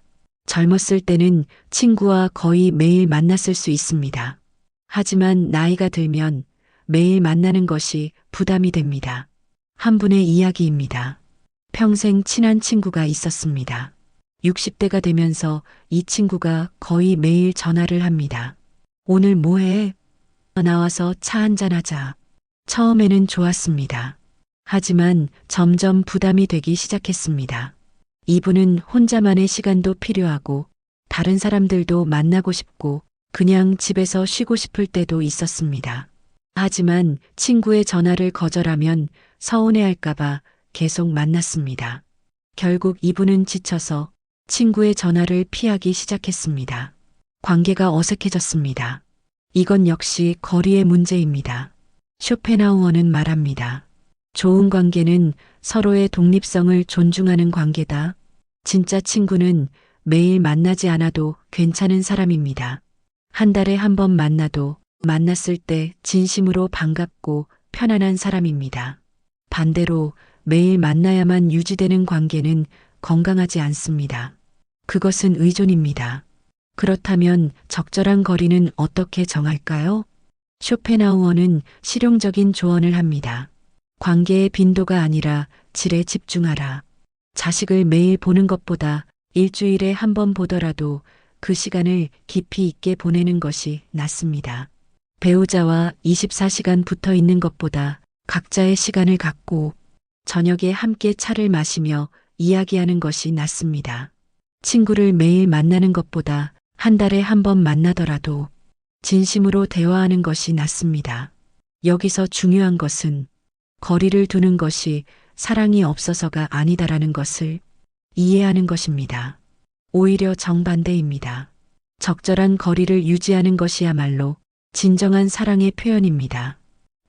젊었을 때는 친구와 거의 매일 만났을 수 있습니다. 하지만 나이가 들면 매일 만나는 것이 부담이 됩니다. 한 분의 이야기입니다. 평생 친한 친구가 있었습니다. 60대가 되면서 이 친구가 거의 매일 전화를 합니다. 오늘 뭐해? 나와서 차 한잔하자. 처음에는 좋았습니다. 하지만 점점 부담이 되기 시작했습니다. 이분은 혼자만의 시간도 필요하고 다른 사람들도 만나고 싶고 그냥 집에서 쉬고 싶을 때도 있었습니다. 하지만 친구의 전화를 거절하면 서운해할까봐 계속 만났습니다. 결국 이분은 지쳐서 친구의 전화를 피하기 시작했습니다. 관계가 어색해졌습니다. 이건 역시 거리의 문제입니다. 쇼펜하우어는 말합니다. 좋은 관계는 서로의 독립성을 존중하는 관계다. 진짜 친구는 매일 만나지 않아도 괜찮은 사람입니다. 한 달에 한 번 만나도 만났을 때 진심으로 반갑고 편안한 사람입니다. 반대로 매일 만나야만 유지되는 관계는 건강하지 않습니다. 그것은 의존입니다. 그렇다면 적절한 거리는 어떻게 정할까요? 쇼펜하우어는 실용적인 조언을 합니다. 관계의 빈도가 아니라 질에 집중하라. 자식을 매일 보는 것보다 일주일에 한 번 보더라도 그 시간을 깊이 있게 보내는 것이 낫습니다. 배우자와 24시간 붙어 있는 것보다 각자의 시간을 갖고 저녁에 함께 차를 마시며 이야기하는 것이 낫습니다. 친구를 매일 만나는 것보다 한 달에 한 번 만나더라도 진심으로 대화하는 것이 낫습니다. 여기서 중요한 것은 거리를 두는 것이 사랑이 없어서가 아니다라는 것을 이해하는 것입니다. 오히려 정반대입니다. 적절한 거리를 유지하는 것이야말로 진정한 사랑의 표현입니다.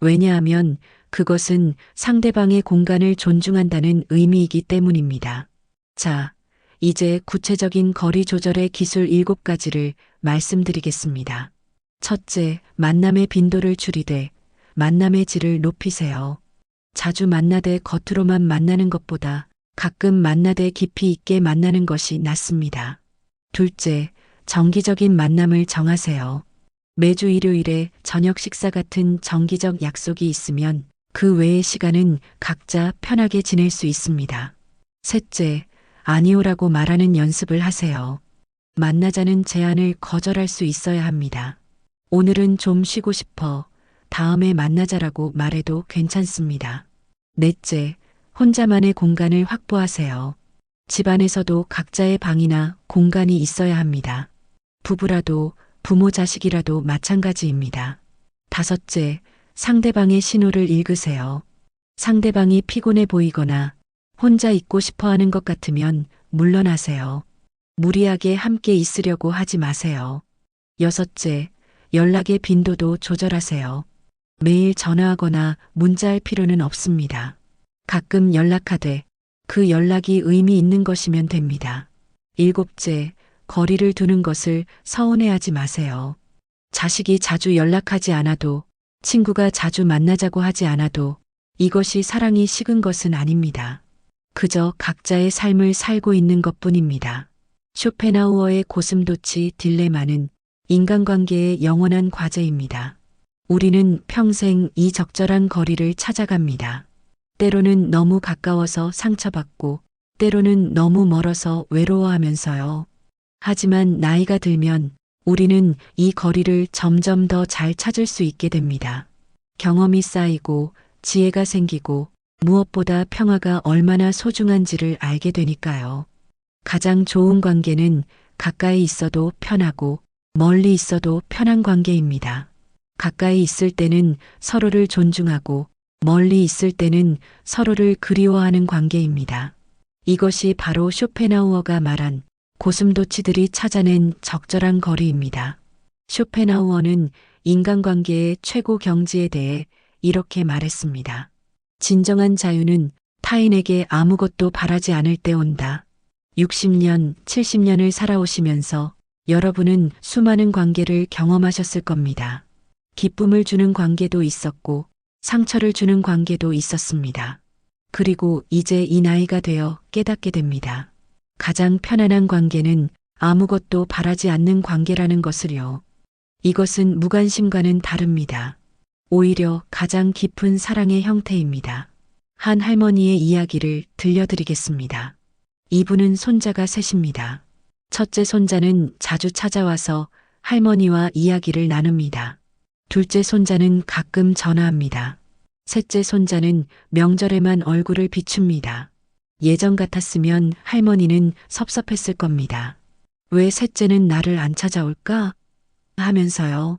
왜냐하면 그것은 상대방의 공간을 존중한다는 의미이기 때문입니다. 자, 이제 구체적인 거리 조절의 기술 7가지를 말씀드리겠습니다. 첫째, 만남의 빈도를 줄이되 만남의 질을 높이세요. 자주 만나되 겉으로만 만나는 것보다 가끔 만나되 깊이 있게 만나는 것이 낫습니다. 둘째, 정기적인 만남을 정하세요. 매주 일요일에 저녁 식사 같은 정기적 약속이 있으면 그 외의 시간은 각자 편하게 지낼 수 있습니다. 셋째, 아니오라고 말하는 연습을 하세요. 만나자는 제안을 거절할 수 있어야 합니다. 오늘은 좀 쉬고 싶어. 다음에 만나자라고 말해도 괜찮습니다. 넷째, 혼자만의 공간을 확보하세요. 집안에서도 각자의 방이나 공간이 있어야 합니다. 부부라도 부모 자식이라도 마찬가지입니다. 다섯째, 상대방의 신호를 읽으세요. 상대방이 피곤해 보이거나 혼자 있고 싶어 하는 것 같으면 물러나세요. 무리하게 함께 있으려고 하지 마세요. 여섯째, 연락의 빈도도 조절하세요. 매일 전화하거나 문자할 필요는 없습니다. 가끔 연락하되 그 연락이 의미 있는 것이면 됩니다. 일곱째, 거리를 두는 것을 서운해하지 마세요. 자식이 자주 연락하지 않아도, 친구가 자주 만나자고 하지 않아도 이것이 사랑이 식은 것은 아닙니다. 그저 각자의 삶을 살고 있는 것뿐입니다. 쇼펜하우어의 고슴도치 딜레마는 인간관계의 영원한 과제입니다. 우리는 평생 이 적절한 거리를 찾아갑니다. 때로는 너무 가까워서 상처받고, 때로는 너무 멀어서 외로워하면서요. 하지만 나이가 들면 우리는 이 거리를 점점 더 잘 찾을 수 있게 됩니다. 경험이 쌓이고 지혜가 생기고 무엇보다 평화가 얼마나 소중한지를 알게 되니까요. 가장 좋은 관계는 가까이 있어도 편하고 멀리 있어도 편한 관계입니다. 가까이 있을 때는 서로를 존중하고 멀리 있을 때는 서로를 그리워하는 관계입니다. 이것이 바로 쇼펜하우어가 말한 고슴도치들이 찾아낸 적절한 거리입니다. 쇼펜하우어는 인간관계의 최고 경지에 대해 이렇게 말했습니다. 진정한 자유는 타인에게 아무것도 바라지 않을 때 온다. 60년, 70년을 살아오시면서 여러분은 수많은 관계를 경험하셨을 겁니다. 기쁨을 주는 관계도 있었고 상처를 주는 관계도 있었습니다. 그리고 이제 이 나이가 되어 깨닫게 됩니다. 가장 편안한 관계는 아무것도 바라지 않는 관계라는 것을요. 이것은 무관심과는 다릅니다. 오히려 가장 깊은 사랑의 형태입니다. 한 할머니의 이야기를 들려드리겠습니다. 이분은 손자가 셋입니다. 첫째 손자는 자주 찾아와서 할머니와 이야기를 나눕니다. 둘째 손자는 가끔 전화합니다. 셋째 손자는 명절에만 얼굴을 비춥니다. 예전 같았으면 할머니는 섭섭했을 겁니다. 왜 셋째는 나를 안 찾아올까? 하면서요.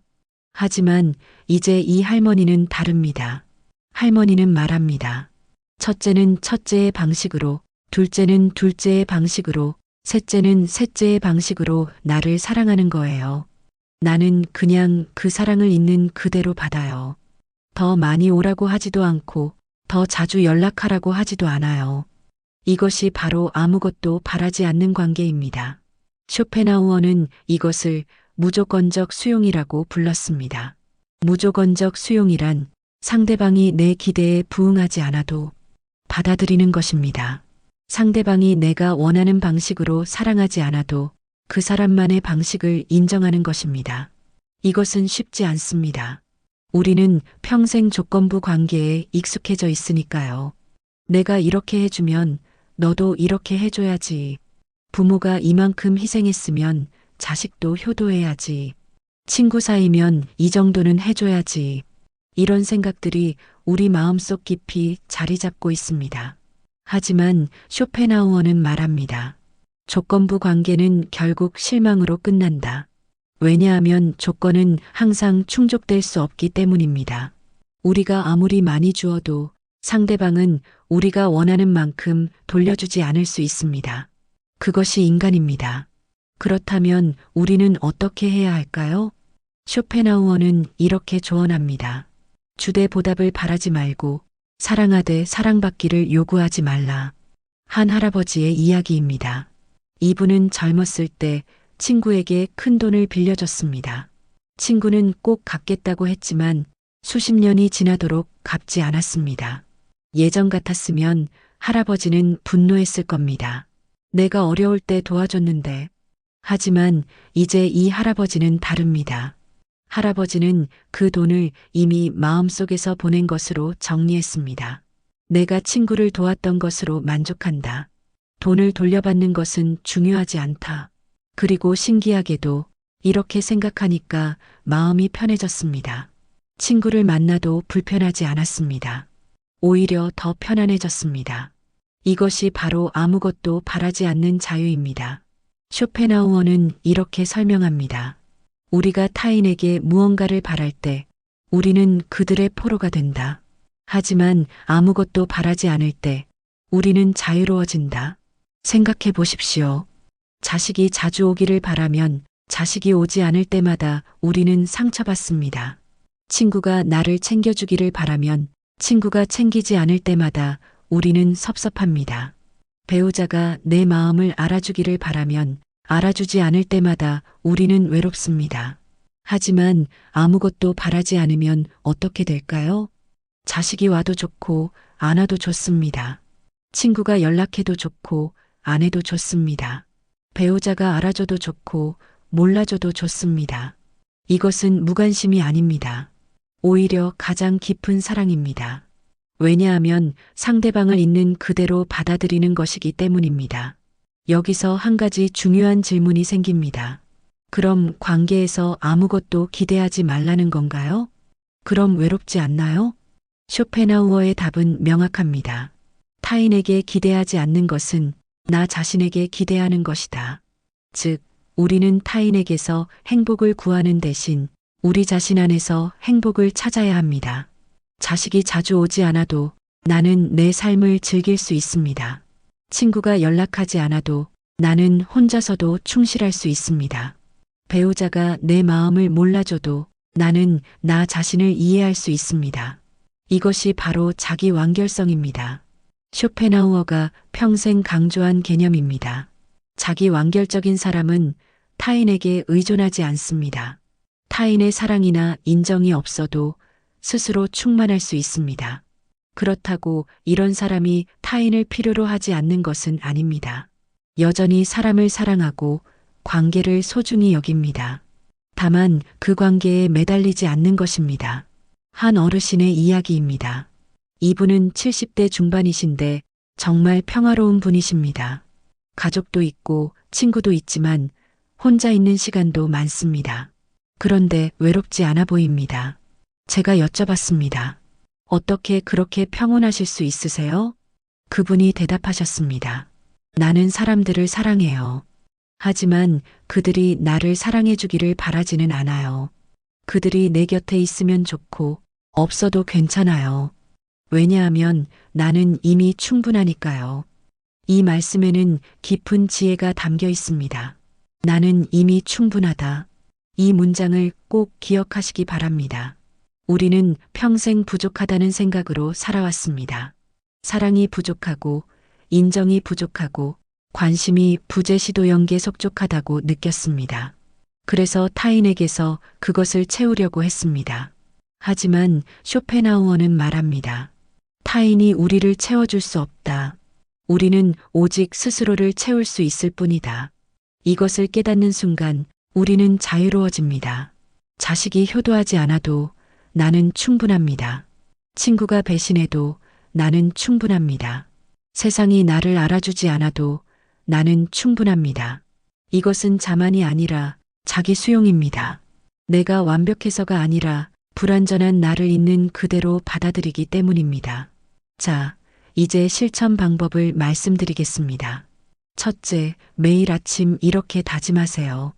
하지만 이제 이 할머니는 다릅니다. 할머니는 말합니다. 첫째는 첫째의 방식으로, 둘째는 둘째의 방식으로, 셋째는 셋째의 방식으로 나를 사랑하는 거예요. 나는 그냥 그 사랑을 있는 그대로 받아요. 더 많이 오라고 하지도 않고 더 자주 연락하라고 하지도 않아요. 이것이 바로 아무것도 바라지 않는 관계입니다. 쇼펜하우어는 이것을 무조건적 수용이라고 불렀습니다. 무조건적 수용이란 상대방이 내 기대에 부응하지 않아도 받아들이는 것입니다. 상대방이 내가 원하는 방식으로 사랑하지 않아도 그 사람만의 방식을 인정하는 것입니다. 이것은 쉽지 않습니다. 우리는 평생 조건부 관계에 익숙해져 있으니까요. 내가 이렇게 해주면 너도 이렇게 해줘야지. 부모가 이만큼 희생했으면 자식도 효도해야지. 친구 사이면 이 정도는 해줘야지. 이런 생각들이 우리 마음속 깊이 자리 잡고 있습니다. 하지만 쇼펜하우어는 말합니다. 조건부 관계는 결국 실망으로 끝난다. 왜냐하면 조건은 항상 충족될 수 없기 때문입니다. 우리가 아무리 많이 주어도 상대방은 우리가 원하는 만큼 돌려주지 않을 수 있습니다. 그것이 인간입니다. 그렇다면 우리는 어떻게 해야 할까요? 쇼펜하우어는 이렇게 조언합니다. 주대보답을 바라지 말고 사랑하되 사랑받기를 요구하지 말라. 한 할아버지의 이야기입니다. 이분은 젊었을 때 친구에게 큰 돈을 빌려줬습니다. 친구는 꼭 갚겠다고 했지만 수십 년이 지나도록 갚지 않았습니다. 예전 같았으면 할아버지는 분노했을 겁니다. 내가 어려울 때 도와줬는데. 하지만 이제 이 할아버지는 다릅니다. 할아버지는 그 돈을 이미 마음속에서 보낸 것으로 정리했습니다. 내가 친구를 도왔던 것으로 만족한다. 돈을 돌려받는 것은 중요하지 않다. 그리고 신기하게도 이렇게 생각하니까 마음이 편해졌습니다. 친구를 만나도 불편하지 않았습니다. 오히려 더 편안해졌습니다. 이것이 바로 아무것도 바라지 않는 자유입니다. 쇼펜하우어는 이렇게 설명합니다. 우리가 타인에게 무언가를 바랄 때 우리는 그들의 포로가 된다. 하지만 아무것도 바라지 않을 때 우리는 자유로워진다. 생각해 보십시오. 자식이 자주 오기를 바라면 자식이 오지 않을 때마다 우리는 상처받습니다. 친구가 나를 챙겨주기를 바라면 친구가 챙기지 않을 때마다 우리는 섭섭합니다. 배우자가 내 마음을 알아주기를 바라면 알아주지 않을 때마다 우리는 외롭습니다. 하지만 아무것도 바라지 않으면 어떻게 될까요? 자식이 와도 좋고 안 와도 좋습니다. 친구가 연락해도 좋고 안 해도 좋습니다. 배우자가 알아줘도 좋고 몰라줘도 좋습니다. 이것은 무관심이 아닙니다. 오히려 가장 깊은 사랑입니다. 왜냐하면 상대방을 있는 그대로 받아들이는 것이기 때문입니다. 여기서 한 가지 중요한 질문이 생깁니다. 그럼 관계에서 아무것도 기대하지 말라는 건가요? 그럼 외롭지 않나요? 쇼펜하우어의 답은 명확합니다. 타인에게 기대하지 않는 것은 나 자신에게 기대하는 것이다. 즉, 우리는 타인에게서 행복을 구하는 대신 우리 자신 안에서 행복을 찾아야 합니다. 자식이 자주 오지 않아도 나는 내 삶을 즐길 수 있습니다. 친구가 연락하지 않아도 나는 혼자서도 충실할 수 있습니다. 배우자가 내 마음을 몰라줘도 나는 나 자신을 이해할 수 있습니다. 이것이 바로 자기 완결성입니다. 쇼펜하우어가 평생 강조한 개념입니다. 자기 완결적인 사람은 타인에게 의존하지 않습니다. 타인의 사랑이나 인정이 없어도 스스로 충만할 수 있습니다. 그렇다고 이런 사람이 타인을 필요로 하지 않는 것은 아닙니다. 여전히 사람을 사랑하고 관계를 소중히 여깁니다. 다만 그 관계에 매달리지 않는 것입니다. 한 어르신의 이야기입니다. 이분은 70대 중반이신데 정말 평화로운 분이십니다. 가족도 있고 친구도 있지만 혼자 있는 시간도 많습니다. 그런데 외롭지 않아 보입니다. 제가 여쭤봤습니다. 어떻게 그렇게 평온하실 수 있으세요? 그분이 대답하셨습니다. 나는 사람들을 사랑해요. 하지만 그들이 나를 사랑해 주기를 바라지는 않아요. 그들이 내 곁에 있으면 좋고 없어도 괜찮아요. 왜냐하면 나는 이미 충분하니까요. 이 말씀에는 깊은 지혜가 담겨 있습니다. 나는 이미 충분하다. 이 문장을 꼭 기억하시기 바랍니다. 우리는 평생 부족하다는 생각으로 살아왔습니다. 사랑이 부족하고 인정이 부족하고 관심이 부재시도연계 속족하다고 느꼈습니다. 그래서 타인에게서 그것을 채우려고 했습니다. 하지만 쇼펜하우어는 말합니다. 타인이 우리를 채워줄 수 없다. 우리는 오직 스스로를 채울 수 있을 뿐이다. 이것을 깨닫는 순간 우리는 자유로워집니다. 자식이 효도하지 않아도 나는 충분합니다. 친구가 배신해도 나는 충분합니다. 세상이 나를 알아주지 않아도 나는 충분합니다. 이것은 자만이 아니라 자기 수용입니다. 내가 완벽해서가 아니라 불완전한 나를 있는 그대로 받아들이기 때문입니다. 자, 이제 실천 방법을 말씀드리겠습니다. 첫째, 매일 아침 이렇게 다짐하세요.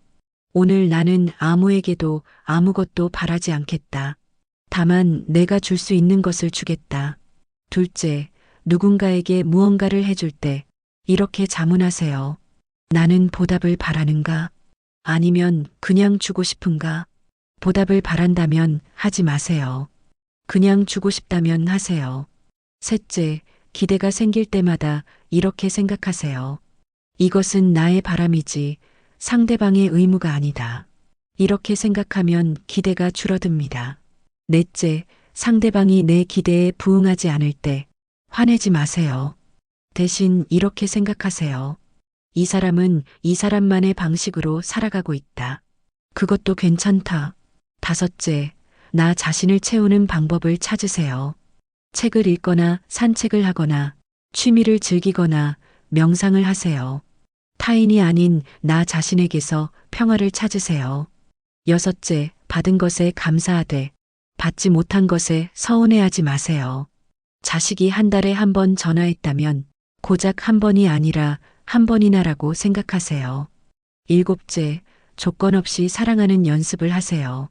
오늘 나는 아무에게도 아무것도 바라지 않겠다. 다만 내가 줄 수 있는 것을 주겠다. 둘째, 누군가에게 무언가를 해줄 때 이렇게 자문하세요. 나는 보답을 바라는가? 아니면 그냥 주고 싶은가? 보답을 바란다면 하지 마세요. 그냥 주고 싶다면 하세요. 셋째, 기대가 생길 때마다 이렇게 생각하세요. 이것은 나의 바람이지 상대방의 의무가 아니다. 이렇게 생각하면 기대가 줄어듭니다. 넷째, 상대방이 내 기대에 부응하지 않을 때 화내지 마세요. 대신 이렇게 생각하세요. 이 사람은 이 사람만의 방식으로 살아가고 있다. 그것도 괜찮다. 5째, 나 자신을 채우는 방법을 찾으세요. 책을 읽거나 산책을 하거나 취미를 즐기거나 명상을 하세요. 타인이 아닌 나 자신에게서 평화를 찾으세요. 6째, 받은 것에 감사하되 받지 못한 것에 서운해하지 마세요. 자식이 한 달에 한 번 전화했다면 고작 한 번이 아니라 한 번이나라고 생각하세요. 7째, 조건 없이 사랑하는 연습을 하세요.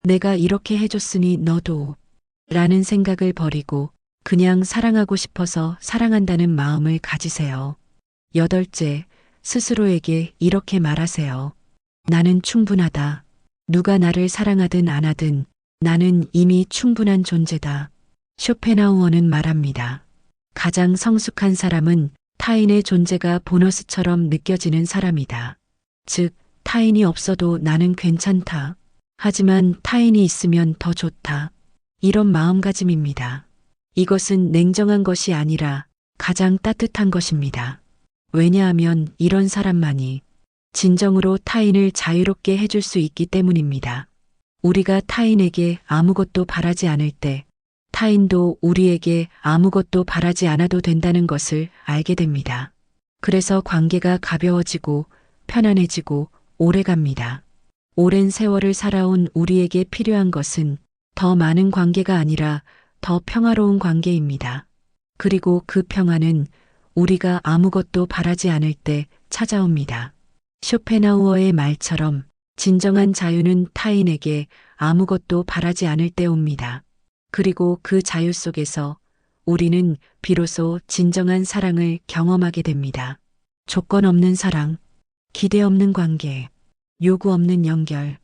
내가 이렇게 해줬으니 너도 라는 생각을 버리고 그냥 사랑하고 싶어서 사랑한다는 마음을 가지세요. 8째, 스스로에게 이렇게 말하세요. 나는 충분하다. 누가 나를 사랑하든 안 하든 나는 이미 충분한 존재다. 쇼펜하우어는 말합니다. 가장 성숙한 사람은 타인의 존재가 보너스처럼 느껴지는 사람이다. 즉, 타인이 없어도 나는 괜찮다. 하지만 타인이 있으면 더 좋다. 이런 마음가짐입니다. 이것은 냉정한 것이 아니라 가장 따뜻한 것입니다. 왜냐하면 이런 사람만이 진정으로 타인을 자유롭게 해줄 수 있기 때문입니다. 우리가 타인에게 아무것도 바라지 않을 때 타인도 우리에게 아무것도 바라지 않아도 된다는 것을 알게 됩니다. 그래서 관계가 가벼워지고 편안해지고 오래갑니다. 오랜 세월을 살아온 우리에게 필요한 것은 더 많은 관계가 아니라 더 평화로운 관계입니다. 그리고 그 평화는 우리가 아무것도 바라지 않을 때 찾아옵니다. 쇼펜하우어의 말처럼 진정한 자유는 타인에게 아무것도 바라지 않을 때 옵니다. 그리고 그 자유 속에서 우리는 비로소 진정한 사랑을 경험하게 됩니다. 조건 없는 사랑, 기대 없는 관계, 요구 없는 연결.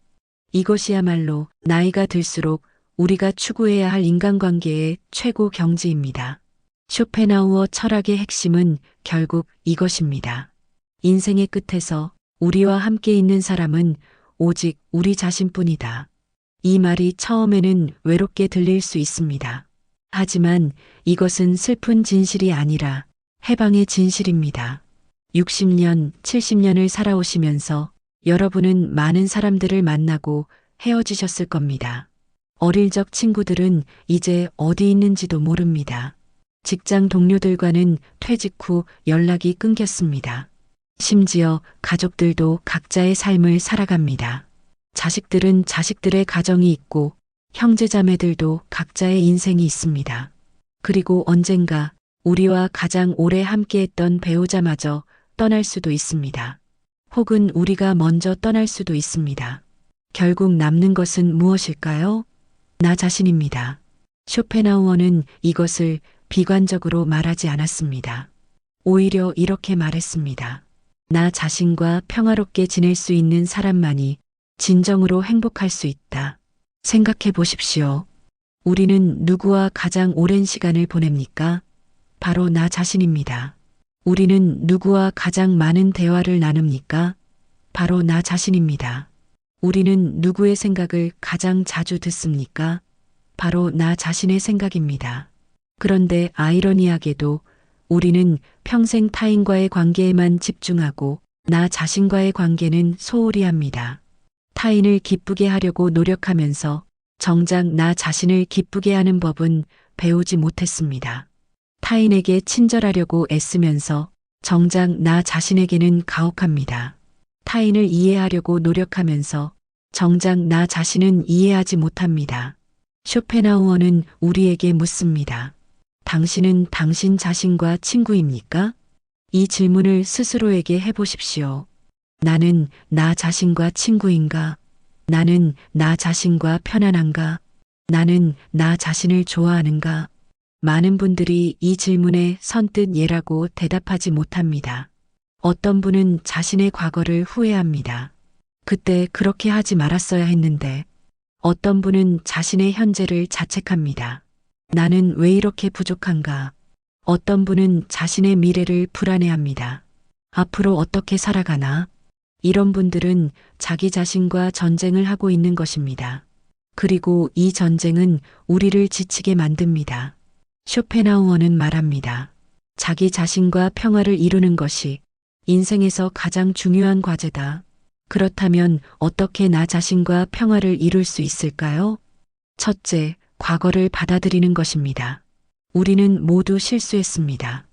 이것이야말로 나이가 들수록 우리가 추구해야 할 인간관계의 최고 경지입니다. 쇼펜하우어 철학의 핵심은 결국 이것입니다. 인생의 끝에서 우리와 함께 있는 사람은 오직 우리 자신뿐이다. 이 말이 처음에는 외롭게 들릴 수 있습니다. 하지만 이것은 슬픈 진실이 아니라 해방의 진실입니다. 60년, 70년을 살아오시면서 여러분은 많은 사람들을 만나고 헤어지셨을 겁니다. 어릴 적 친구들은 이제 어디 있는지도 모릅니다. 직장 동료들과는 퇴직 후 연락이 끊겼습니다. 심지어 가족들도 각자의 삶을 살아갑니다. 자식들은 자식들의 가정이 있고 형제자매들도 각자의 인생이 있습니다. 그리고 언젠가 우리와 가장 오래 함께했던 배우자마저 떠날 수도 있습니다. 혹은 우리가 먼저 떠날 수도 있습니다. 결국 남는 것은 무엇일까요? 나 자신입니다. 쇼펜하우어는 이것을 비관적으로 말하지 않았습니다. 오히려 이렇게 말했습니다. 나 자신과 평화롭게 지낼 수 있는 사람만이 진정으로 행복할 수 있다. 생각해 보십시오. 우리는 누구와 가장 오랜 시간을 보냅니까? 바로 나 자신입니다. 우리는 누구와 가장 많은 대화를 나눕니까? 바로 나 자신입니다. 우리는 누구의 생각을 가장 자주 듣습니까? 바로 나 자신의 생각입니다. 그런데 아이러니하게도 우리는 평생 타인과의 관계에만 집중하고 나 자신과의 관계는 소홀히 합니다. 타인을 기쁘게 하려고 노력하면서 정작 나 자신을 기쁘게 하는 법은 배우지 못했습니다. 타인에게 친절하려고 애쓰면서 정작 나 자신에게는 가혹합니다. 타인을 이해하려고 노력하면서 정작 나 자신은 이해하지 못합니다. 쇼펜하우어는 우리에게 묻습니다. 당신은 당신 자신과 친구입니까? 이 질문을 스스로에게 해보십시오. 나는 나 자신과 친구인가? 나는 나 자신과 편안한가? 나는 나 자신을 좋아하는가? 많은 분들이 이 질문에 선뜻 예라고 대답하지 못합니다. 어떤 분은 자신의 과거를 후회합니다. 그때 그렇게 하지 말았어야 했는데, 어떤 분은 자신의 현재를 자책합니다. 나는 왜 이렇게 부족한가? 어떤 분은 자신의 미래를 불안해합니다. 앞으로 어떻게 살아가나? 이런 분들은 자기 자신과 전쟁을 하고 있는 것입니다. 그리고 이 전쟁은 우리를 지치게 만듭니다. 쇼펜하우어는 말합니다. 자기 자신과 평화를 이루는 것이 인생에서 가장 중요한 과제다. 그렇다면 어떻게 나 자신과 평화를 이룰 수 있을까요? 첫째, 과거를 받아들이는 것입니다. 우리는 모두 실수했습니다.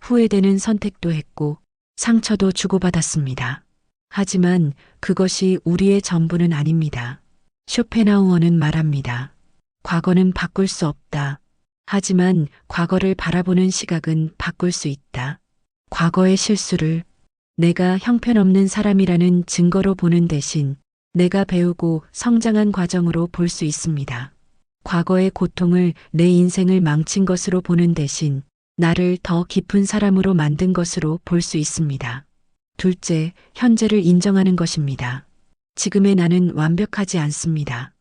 후회되는 선택도 했고 상처도 주고받았습니다. 하지만 그것이 우리의 전부는 아닙니다. 쇼펜하우어는 말합니다. 과거는 바꿀 수 없다. 하지만 과거를 바라보는 시각은 바꿀 수 있다. 과거의 실수를 내가 형편없는 사람이라는 증거로 보는 대신 내가 배우고 성장한 과정으로 볼 수 있습니다. 과거의 고통을 내 인생을 망친 것으로 보는 대신 나를 더 깊은 사람으로 만든 것으로 볼 수 있습니다. 둘째, 현재를 인정하는 것입니다. 지금의 나는 완벽하지 않습니다.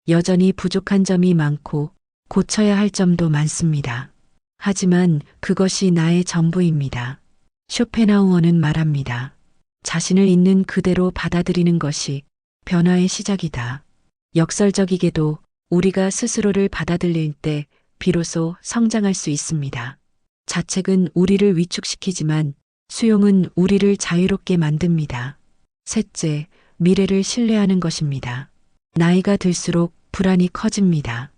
여전히 부족한 점이 많고 고쳐야 할 점도 많습니다. 하지만 그것이 나의 전부입니다. 쇼펜하우어는 말합니다. 자신을 있는 그대로 받아들이는 것이 변화의 시작이다. 역설적이게도 우리가 스스로를 받아들일 때 비로소 성장할 수 있습니다. 자책은 우리를 위축시키지만 수용은 우리를 자유롭게 만듭니다. 셋째, 미래를 신뢰하는 것입니다. 나이가 들수록 불안이 커집니다.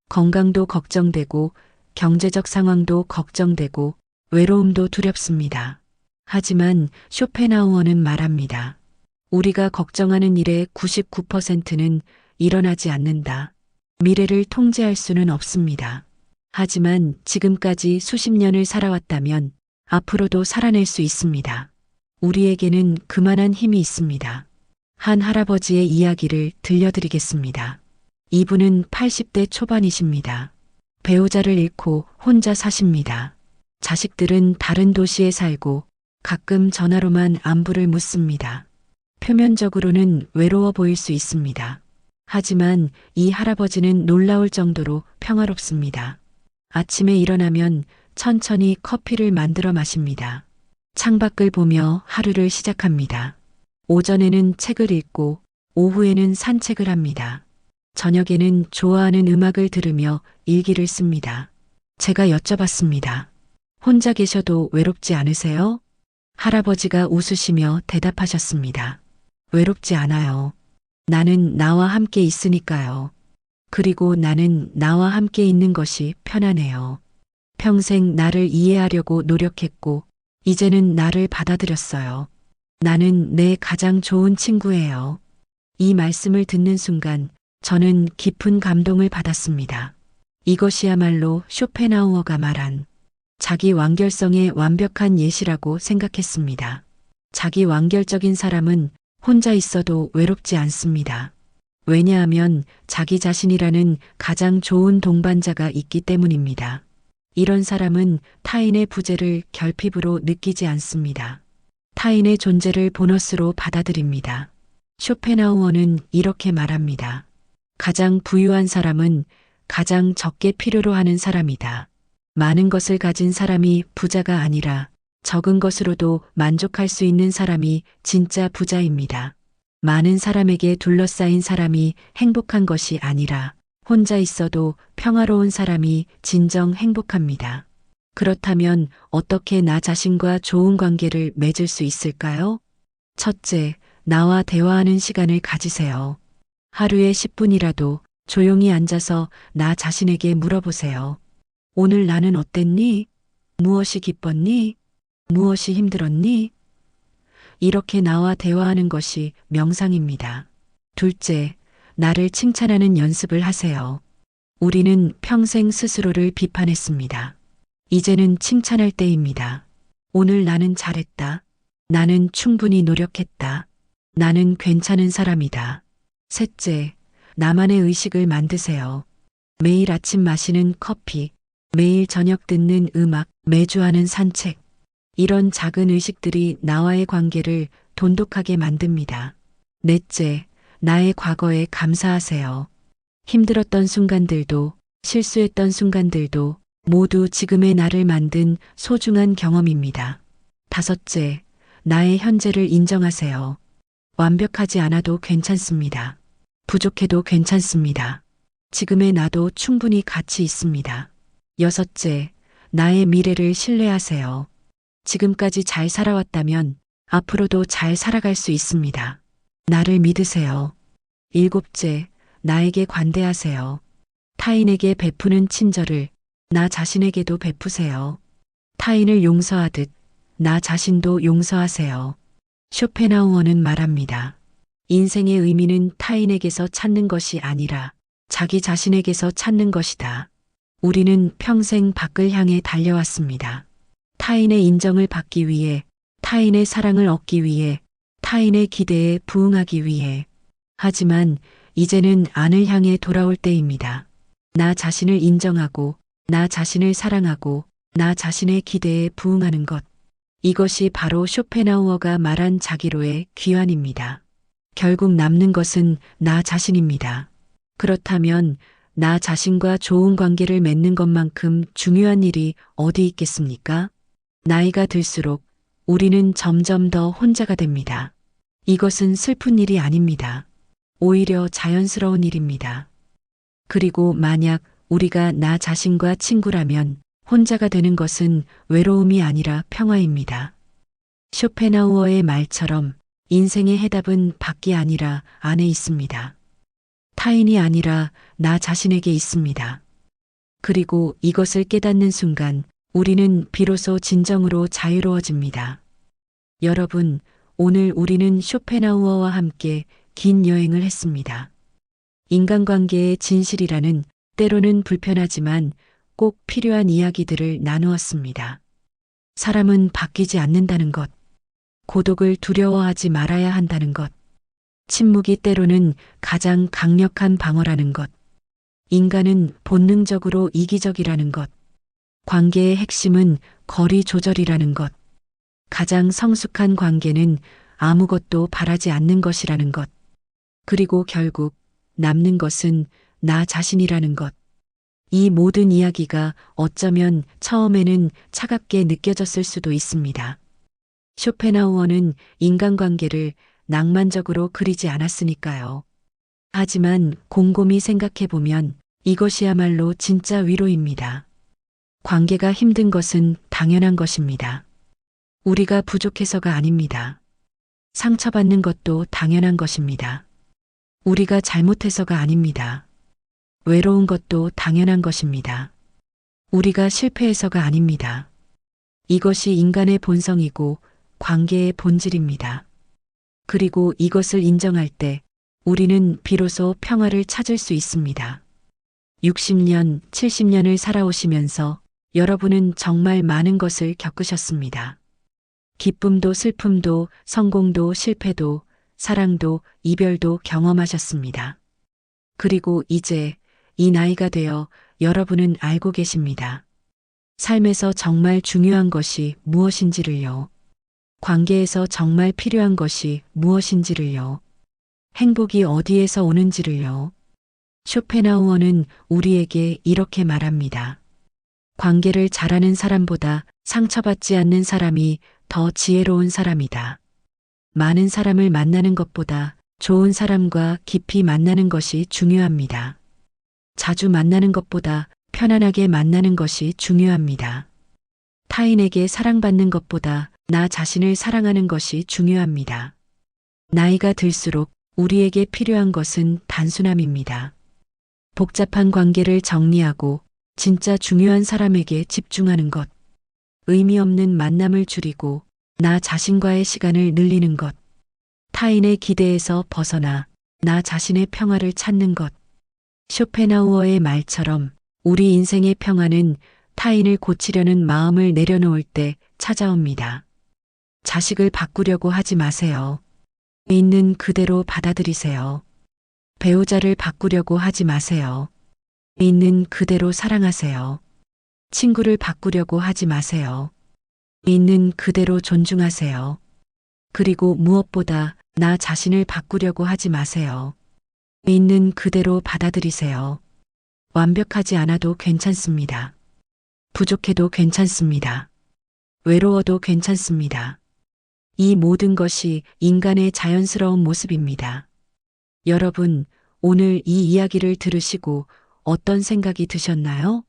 건강도 걱정되고 경제적 상황도 걱정되고 외로움도 두렵습니다. 하지만 쇼펜하우어는 말합니다. 우리가 걱정하는 일의 99%는 일어나지 않는다. 미래를 통제할 수는 없습니다. 하지만 지금까지 수십 년을 살아왔다면 앞으로도 살아낼 수 있습니다. 우리에게는 그만한 힘이 있습니다. 한 할아버지의 이야기를 들려드리겠습니다. 이분은 80대 초반이십니다. 배우자를 잃고 혼자 사십니다. 자식들은 다른 도시에 살고 가끔 전화로만 안부를 묻습니다. 표면적으로는 외로워 보일 수 있습니다. 하지만 이 할아버지는 놀라울 정도로 평화롭습니다. 아침에 일어나면 천천히 커피를 만들어 마십니다. 창밖을 보며 하루를 시작합니다. 오전에는 책을 읽고 오후에는 산책을 합니다. 저녁에는 좋아하는 음악을 들으며 일기를 씁니다. 제가 여쭤봤습니다. 혼자 계셔도 외롭지 않으세요? 할아버지가 웃으시며 대답하셨습니다. 외롭지 않아요. 나는 나와 함께 있으니까요. 그리고 나는 나와 함께 있는 것이 편하네요. 평생 나를 이해하려고 노력했고 이제는 나를 받아들였어요. 나는 내 가장 좋은 친구예요. 이 말씀을 듣는 순간 저는 깊은 감동을 받았습니다. 이것이야말로 쇼펜하우어가 말한 자기 완결성의 완벽한 예시라고 생각했습니다. 자기 완결적인 사람은 혼자 있어도 외롭지 않습니다. 왜냐하면 자기 자신이라는 가장 좋은 동반자가 있기 때문입니다. 이런 사람은 타인의 부재를 결핍으로 느끼지 않습니다. 타인의 존재를 보너스로 받아들입니다. 쇼펜하우어는 이렇게 말합니다. 가장 부유한 사람은 가장 적게 필요로 하는 사람이다. 많은 것을 가진 사람이 부자가 아니라 적은 것으로도 만족할 수 있는 사람이 진짜 부자입니다. 많은 사람에게 둘러싸인 사람이 행복한 것이 아니라 혼자 있어도 평화로운 사람이 진정 행복합니다. 그렇다면 어떻게 나 자신과 좋은 관계를 맺을 수 있을까요? 첫째, 나와 대화하는 시간을 가지세요. 하루에 10분이라도 조용히 앉아서 나 자신에게 물어보세요. 오늘 나는 어땠니? 무엇이 기뻤니? 무엇이 힘들었니? 이렇게 나와 대화하는 것이 명상입니다. 둘째, 나를 칭찬하는 연습을 하세요. 우리는 평생 스스로를 비판했습니다. 이제는 칭찬할 때입니다. 오늘 나는 잘했다. 나는 충분히 노력했다. 나는 괜찮은 사람이다. 셋째, 나만의 의식을 만드세요. 매일 아침 마시는 커피, 매일 저녁 듣는 음악, 매주 하는 산책. 이런 작은 의식들이 나와의 관계를 돈독하게 만듭니다. 넷째, 나의 과거에 감사하세요. 힘들었던 순간들도, 실수했던 순간들도 모두 지금의 나를 만든 소중한 경험입니다. 다섯째, 나의 현재를 인정하세요. 완벽하지 않아도 괜찮습니다. 부족해도 괜찮습니다. 지금의 나도 충분히 가치 있습니다. 여섯째, 나의 미래를 신뢰하세요. 지금까지 잘 살아왔다면 앞으로도 잘 살아갈 수 있습니다. 나를 믿으세요. 일곱째, 나에게 관대하세요. 타인에게 베푸는 친절을 나 자신에게도 베푸세요. 타인을 용서하듯 나 자신도 용서하세요. 쇼펜하우어는 말합니다. 인생의 의미는 타인에게서 찾는 것이 아니라 자기 자신에게서 찾는 것이다. 우리는 평생 밖을 향해 달려왔습니다. 타인의 인정을 받기 위해, 타인의 사랑을 얻기 위해, 타인의 기대에 부응하기 위해. 하지만 이제는 안을 향해 돌아올 때입니다. 나 자신을 인정하고, 나 자신을 사랑하고, 나 자신의 기대에 부응하는 것. 이것이 바로 쇼펜하우어가 말한 자기로의 귀환입니다. 결국 남는 것은 나 자신입니다. 그렇다면 나 자신과 좋은 관계를 맺는 것만큼 중요한 일이 어디 있겠습니까? 나이가 들수록 우리는 점점 더 혼자가 됩니다. 이것은 슬픈 일이 아닙니다. 오히려 자연스러운 일입니다. 그리고 만약 우리가 나 자신과 친구라면 혼자가 되는 것은 외로움이 아니라 평화입니다. 쇼펜하우어의 말처럼 인생의 해답은 밖이 아니라 안에 있습니다. 타인이 아니라 나 자신에게 있습니다. 그리고 이것을 깨닫는 순간 우리는 비로소 진정으로 자유로워집니다. 여러분, 오늘 우리는 쇼펜하우어와 함께 긴 여행을 했습니다. 인간관계의 진실이라는 때로는 불편하지만 꼭 필요한 이야기들을 나누었습니다. 사람은 바뀌지 않는다는 것, 고독을 두려워하지 말아야 한다는 것, 침묵이 때로는 가장 강력한 방어라는 것, 인간은 본능적으로 이기적이라는 것, 관계의 핵심은 거리 조절이라는 것, 가장 성숙한 관계는 아무것도 바라지 않는 것이라는 것, 그리고 결국 남는 것은 나 자신이라는 것. 이 모든 이야기가 어쩌면 처음에는 차갑게 느껴졌을 수도 있습니다. 쇼펜하우어는 인간관계를 낭만적으로 그리지 않았으니까요. 하지만 곰곰이 생각해보면 이것이야말로 진짜 위로입니다. 관계가 힘든 것은 당연한 것입니다. 우리가 부족해서가 아닙니다. 상처받는 것도 당연한 것입니다. 우리가 잘못해서가 아닙니다. 외로운 것도 당연한 것입니다. 우리가 실패해서가 아닙니다. 이것이 인간의 본성이고 관계의 본질입니다. 그리고 이것을 인정할 때 우리는 비로소 평화를 찾을 수 있습니다. 60년, 70년을 살아오시면서 여러분은 정말 많은 것을 겪으셨습니다. 기쁨도 슬픔도 성공도 실패도 사랑도 이별도 경험하셨습니다. 그리고 이제 이 나이가 되어 여러분은 알고 계십니다. 삶에서 정말 중요한 것이 무엇인지를요. 관계에서 정말 필요한 것이 무엇인지를요. 행복이 어디에서 오는지를요. 쇼펜하우어는 우리에게 이렇게 말합니다. 관계를 잘하는 사람보다 상처받지 않는 사람이 더 지혜로운 사람이다. 많은 사람을 만나는 것보다 좋은 사람과 깊이 만나는 것이 중요합니다. 자주 만나는 것보다 편안하게 만나는 것이 중요합니다. 타인에게 사랑받는 것보다 나 자신을 사랑하는 것이 중요합니다. 나이가 들수록 우리에게 필요한 것은 단순함입니다. 복잡한 관계를 정리하고 진짜 중요한 사람에게 집중하는 것, 의미 없는 만남을 줄이고 나 자신과의 시간을 늘리는 것, 타인의 기대에서 벗어나 나 자신의 평화를 찾는 것. 쇼펜하우어의 말처럼 우리 인생의 평화는 타인을 고치려는 마음을 내려놓을 때 찾아옵니다. 자식을 바꾸려고 하지 마세요. 있는 그대로 받아들이세요. 배우자를 바꾸려고 하지 마세요. 있는 그대로 사랑하세요. 친구를 바꾸려고 하지 마세요. 있는 그대로 존중하세요. 그리고 무엇보다 나 자신을 바꾸려고 하지 마세요. 있는 그대로 받아들이세요. 완벽하지 않아도 괜찮습니다. 부족해도 괜찮습니다. 외로워도 괜찮습니다. 이 모든 것이 인간의 자연스러운 모습입니다. 여러분, 오늘 이 이야기를 들으시고 어떤 생각이 드셨나요?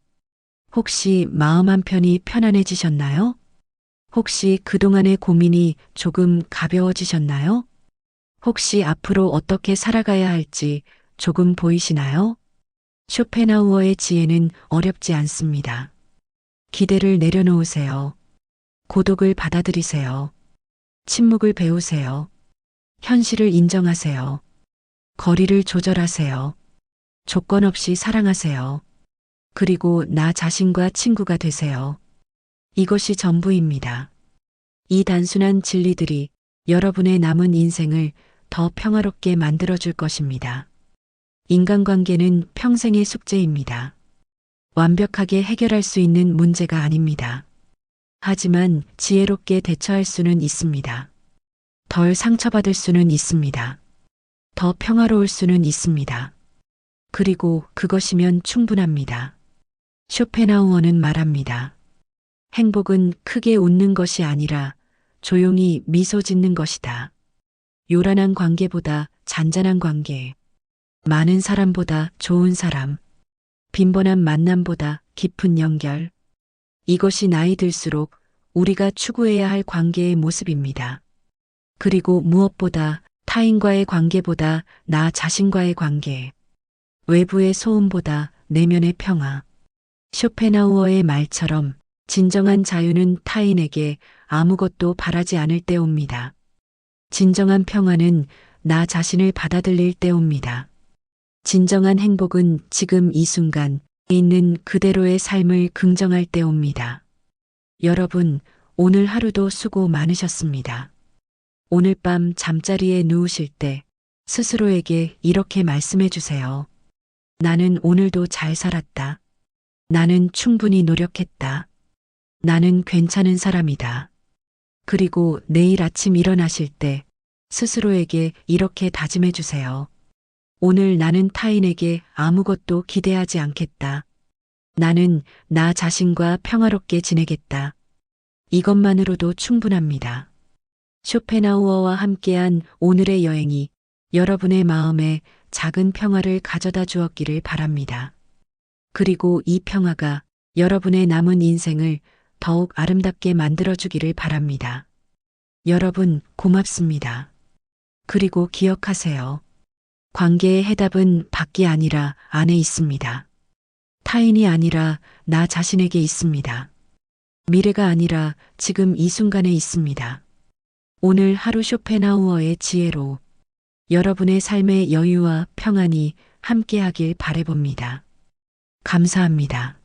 혹시 마음 한편이 편안해지셨나요? 혹시 그동안의 고민이 조금 가벼워지셨나요? 혹시 앞으로 어떻게 살아가야 할지 조금 보이시나요? 쇼펜하우어의 지혜는 어렵지 않습니다. 기대를 내려놓으세요. 고독을 받아들이세요. 침묵을 배우세요. 현실을 인정하세요. 거리를 조절하세요. 조건 없이 사랑하세요. 그리고 나 자신과 친구가 되세요. 이것이 전부입니다. 이 단순한 진리들이 여러분의 남은 인생을 더 평화롭게 만들어줄 것입니다. 인간관계는 평생의 숙제입니다. 완벽하게 해결할 수 있는 문제가 아닙니다. 하지만 지혜롭게 대처할 수는 있습니다. 덜 상처받을 수는 있습니다. 더 평화로울 수는 있습니다. 그리고 그것이면 충분합니다. 쇼펜하우어는 말합니다. 행복은 크게 웃는 것이 아니라 조용히 미소 짓는 것이다. 요란한 관계보다 잔잔한 관계, 많은 사람보다 좋은 사람, 빈번한 만남보다 깊은 연결. 이것이 나이 들수록 우리가 추구해야 할 관계의 모습입니다. 그리고 무엇보다 타인과의 관계보다 나 자신과의 관계, 외부의 소음보다 내면의 평화. 쇼펜하우어의 말처럼 진정한 자유는 타인에게 아무것도 바라지 않을 때 옵니다. 진정한 평화는 나 자신을 받아들일 때 옵니다. 진정한 행복은 지금 이 순간 있는 그대로의 삶을 긍정할 때 옵니다. 여러분, 오늘 하루도 수고 많으셨습니다. 오늘 밤 잠자리에 누우실 때 스스로에게 이렇게 말씀해 주세요. 나는 오늘도 잘 살았다. 나는 충분히 노력했다. 나는 괜찮은 사람이다. 그리고 내일 아침 일어나실 때 스스로에게 이렇게 다짐해 주세요. 오늘 나는 타인에게 아무것도 기대하지 않겠다. 나는 나 자신과 평화롭게 지내겠다. 이것만으로도 충분합니다. 쇼펜하우어와 함께한 오늘의 여행이 여러분의 마음에 작은 평화를 가져다 주었기를 바랍니다. 그리고 이 평화가 여러분의 남은 인생을 더욱 아름답게 만들어주기를 바랍니다. 여러분, 고맙습니다. 그리고 기억하세요. 관계의 해답은 밖이 아니라 안에 있습니다. 타인이 아니라 나 자신에게 있습니다. 미래가 아니라 지금 이 순간에 있습니다. 오늘 하루 쇼펜하우어의 지혜로 여러분의 삶의 여유와 평안이 함께하길 바라봅니다. 감사합니다.